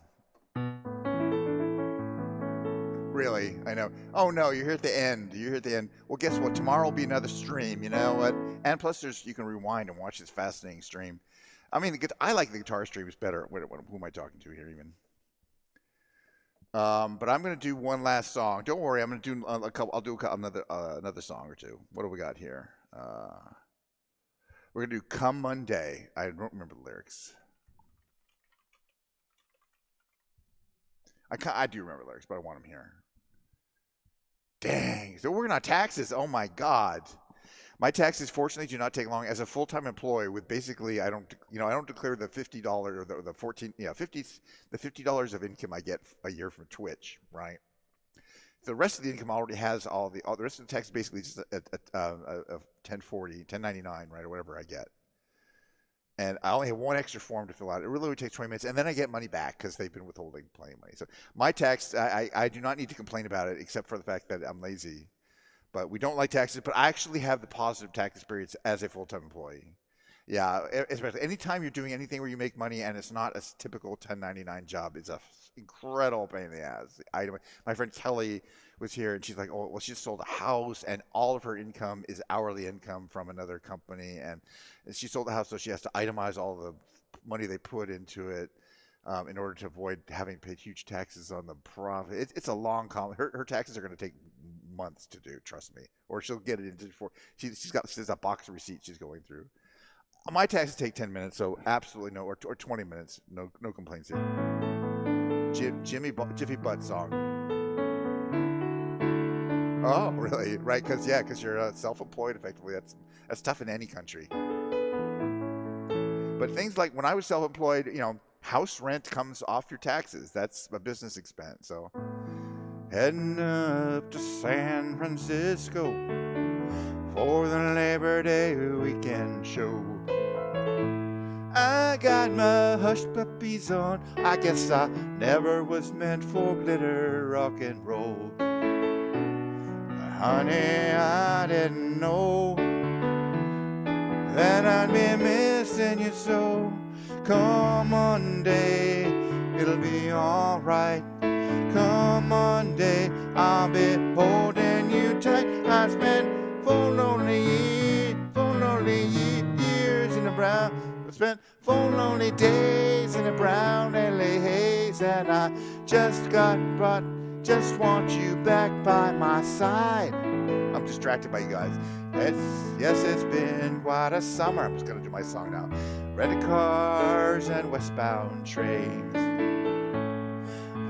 Really, I know. Oh no, you're here at the end. You're here at the end. Well, guess what? Tomorrow will be another stream. You know what? And plus, you can rewind and watch this fascinating stream. I mean, I like the guitar streams better. Who am I talking to here, even? But I'm going to do one last song. Don't worry, I'm going to do a couple. I'll do another song or two. What do we got here? We're going to do "Come Monday." I don't remember the lyrics. I do remember lyrics, but I want them here. Dang. So we're working on taxes. Oh my God. My taxes fortunately do not take long. As a full-time employee with basically I don't declare the $50 or the $50 of income I get a year from Twitch, right? The rest of the income already has all the rest of the tax is basically just a 1040, 1099, right, or whatever I get. And I only have one extra form to fill out. It really only takes 20 minutes, and then I get money back because they've been withholding plenty of money. So my tax, I do not need to complain about it, except for the fact that I'm lazy. But we don't like taxes, but I actually have the positive tax experience as a full-time employee. Yeah, especially anytime you're doing anything where you make money and it's not a typical 1099 job, it's a incredible pain in the ass. My friend Kelly was here, and she's like, oh, well, she just sold a house, and all of her income is hourly income from another company, and she sold the house, so she has to itemize all the money they put into it in order to avoid having paid huge taxes on the profit. It's a long her taxes are going to take months to do, trust me, or she'll get it into before she's got a box of receipts she's going through. My taxes take 10 minutes, so absolutely no, or 20 minutes, no complaints here. Jiffy Butt song. Oh, really? Right? Because you're self-employed. Effectively, that's tough in any country. But things like when I was self-employed, house rent comes off your taxes. That's a business expense. So, heading up to San Francisco for the Labor Day weekend show. I got my hush puppies on. I guess I never was meant for glitter rock and roll. Honey, I didn't know that I'd be missing you so. Come Monday, it'll be alright. Come Monday, I'll be holding you tight. I spent 4 lonely years in the brown. I spent 4 lonely days in the brown LA haze, and I just want you back by my side. I'm distracted by you guys. It's been quite a summer. I'm just gonna do my song now. Rented cars and westbound trains.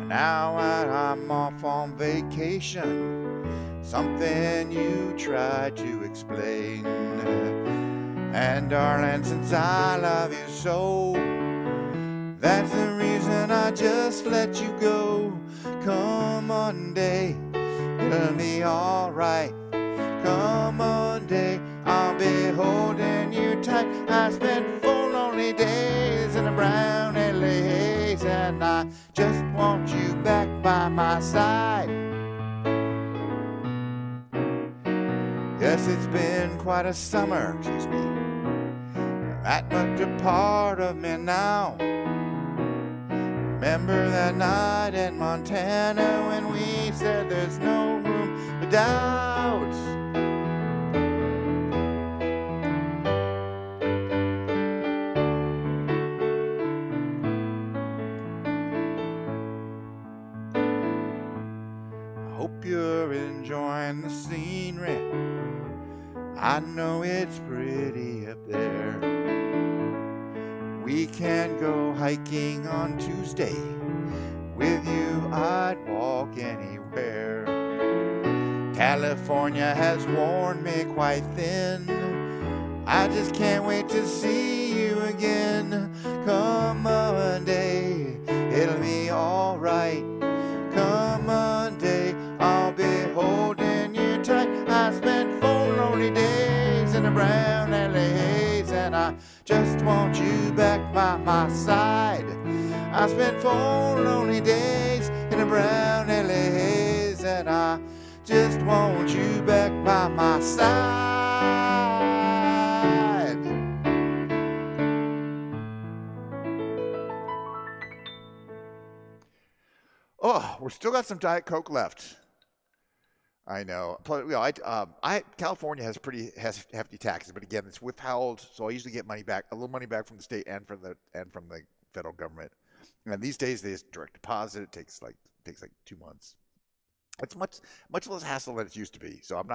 Now I'm off on vacation. Something you tried to explain. And darling, since I love you so, that's the reason I just let you go. Come Monday, it'll be alright. Come Monday, I'll be holding you tight. I spent 4 lonely days in a brown LA haze, and I just want you back by my side. Yes, it's been quite a summer, excuse me. That much a part of me now. Remember that night in Montana when we said there's no room for doubt. I hope you're enjoying the scenery. I know it's pretty up there. We can go hiking on Tuesday. With you, I'd walk anywhere. California has worn me quite thin. I just can't wait to see you again. Come Monday, it'll be alright. Come Monday, I'll be holding you tight. I spent 4 lonely days in a brown alley haze, and I just want you back by my side. I spent 4 lonely days in a brown alley haze, and I just want you back by my side. Oh, we're still got some Diet Coke left. I know. California has hefty taxes, but again, it's withheld, so I usually get money back, a little money back from the state and from the federal government. And these days, they just direct deposit. It takes like 2 months. It's much less hassle than it used to be. So I'm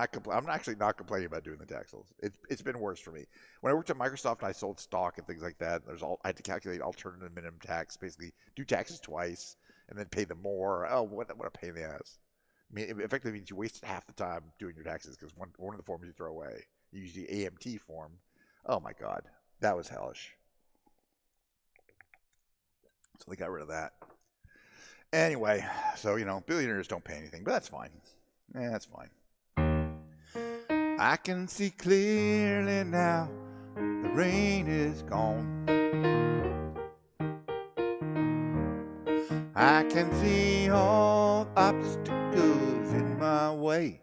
actually not complaining about doing the taxes. It's been worse for me. When I worked at Microsoft and I sold stock and things like that, I had to calculate alternative minimum tax, basically do taxes twice and then pay them more. Oh, what a pain in the ass. I mean, it effectively means you wasted half the time doing your taxes because one of the forms you throw away. You use the AMT form. Oh my God, that was hellish. So they got rid of that. Anyway, so, billionaires don't pay anything, but that's fine. That's fine. I can see clearly now, the rain is gone. I can see all obstacles in my way.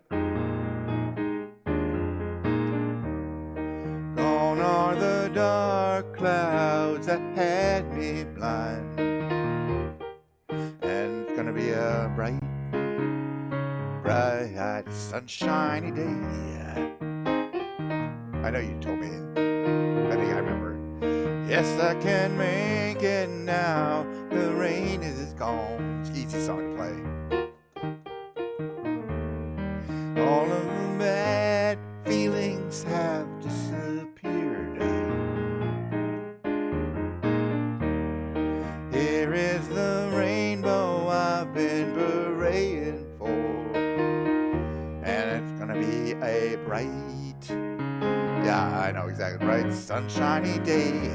Gone are the dark clouds that had me blind. And it's gonna be a bright, sunshiny day. I know you told me. I think I remember. Yes, I can make it now. The rain is gone. It's an easy song to play. All of the bad feelings have disappeared. Here is the rainbow I've been praying for, and it's gonna be a bright, yeah, I know exactly, bright, sunshiny day.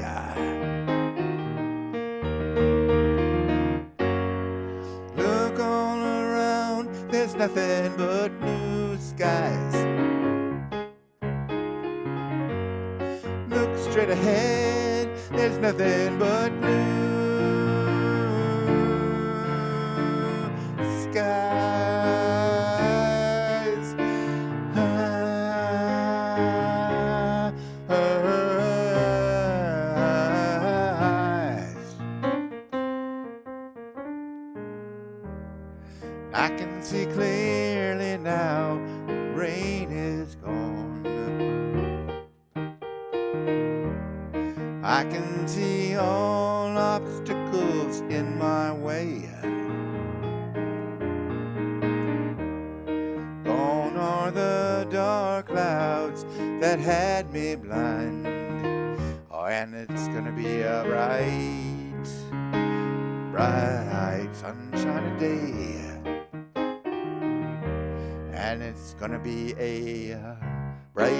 Look all around, there's nothing but blue skies. Look straight ahead, there's nothing but blue skies. I can see clearly now, rain is gone. I can see all obstacles in my way. Gone are the dark clouds that had me blind. Oh, and it's gonna be a bright, sunshiny day. And it's gonna be a bright,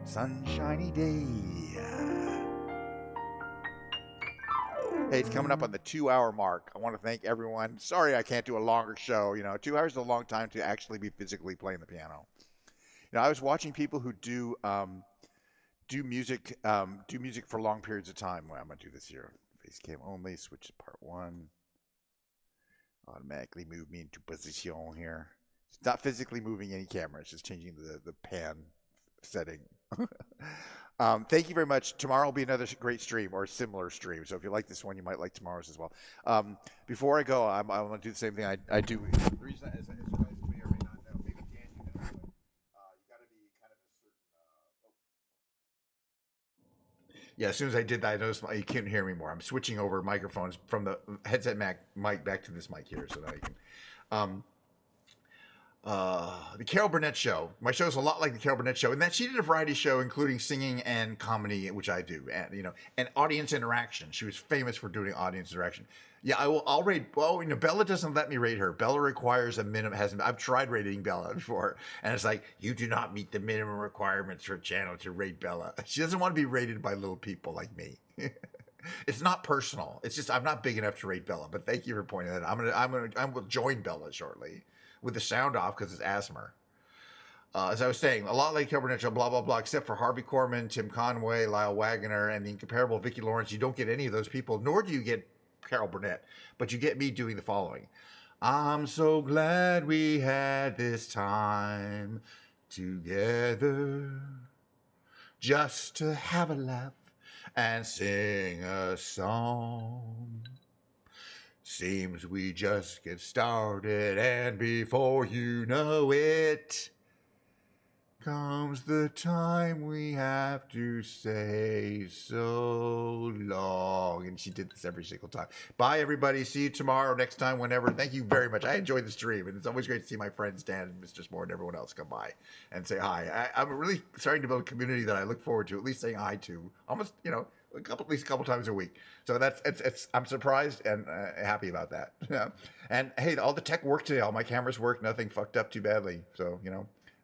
sunshiny day. Hey, it's coming up on the 2-hour mark. I want to thank everyone. Sorry I can't do a longer show. 2 hours is a long time to actually be physically playing the piano. I was watching people who do music for long periods of time. Well, I'm gonna do this here. Face cam only. Switch to part 1. Automatically move me into position here. It's not physically moving any camera. It's just changing the pan setting. Thank you very much. Tomorrow will be another great stream or a similar stream. So if you like this one, you might like tomorrow's as well. Before I go, I want to do the same thing I do. The reason, as you guys may or may not know, maybe Dan, you know, but you got to be kind of a certain. Yeah, as soon as I did that, I noticed you couldn't hear me more. I'm switching over microphones from the headset mic back to this mic here so that I can. the Carol Burnett Show. My show's a lot like the Carol Burnett Show, and that she did a variety show, including singing and comedy, which I do, and and audience interaction. She was famous for doing audience interaction. Yeah, I'll rate. Well, Bella doesn't let me rate her. Bella requires a minimum. I've tried rating Bella before, and it's like you do not meet the minimum requirements for a channel to rate Bella. She doesn't want to be rated by little people like me. It's not personal. It's just I'm not big enough to rate Bella. But thank you for pointing that out. I'm gonna join Bella shortly with the sound off because it's asthma. As I was saying, a lot like Carol Burnett Show, blah, blah, blah, except for Harvey Korman, Tim Conway, Lyle Waggoner, and the incomparable Vicki Lawrence. You don't get any of those people, nor do you get Carol Burnett, but you get me doing the following. I'm so glad we had this time together just to have a laugh and sing a song. Seems we just get started, and before you know it, comes the time we have to say so long. And she did this every single time. Bye, everybody. See you tomorrow, next time, whenever. Thank you very much. I enjoyed the stream, and it's always great to see my friends Dan and Mr. S'more and everyone else come by and say hi. I'm really starting to build a community that I look forward to at least saying hi to almost, at least a couple times a week. So I'm surprised and happy about that. Yeah. And hey, all the tech worked today. All my cameras work. Nothing fucked up too badly. So,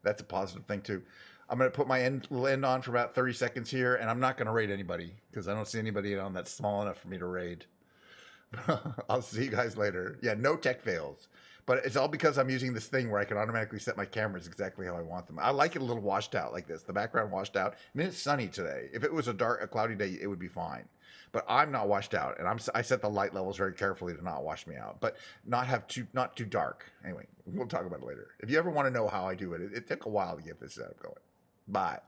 that's a positive thing too. I'm going to put my end on for about 30 seconds here, and I'm not going to raid anybody because I don't see anybody on that's small enough for me to raid. I'll see you guys later. Yeah, no tech fails. But it's all because I'm using this thing where I can automatically set my cameras exactly how I want them. I like it a little washed out like this. The background washed out. I mean, it's sunny today. If it was a cloudy day, it would be fine. But I'm not washed out, and I set the light levels very carefully to not wash me out, but not too dark. Anyway, we'll talk about it later. If you ever want to know how I do it, it took a while to get this setup going. Bye.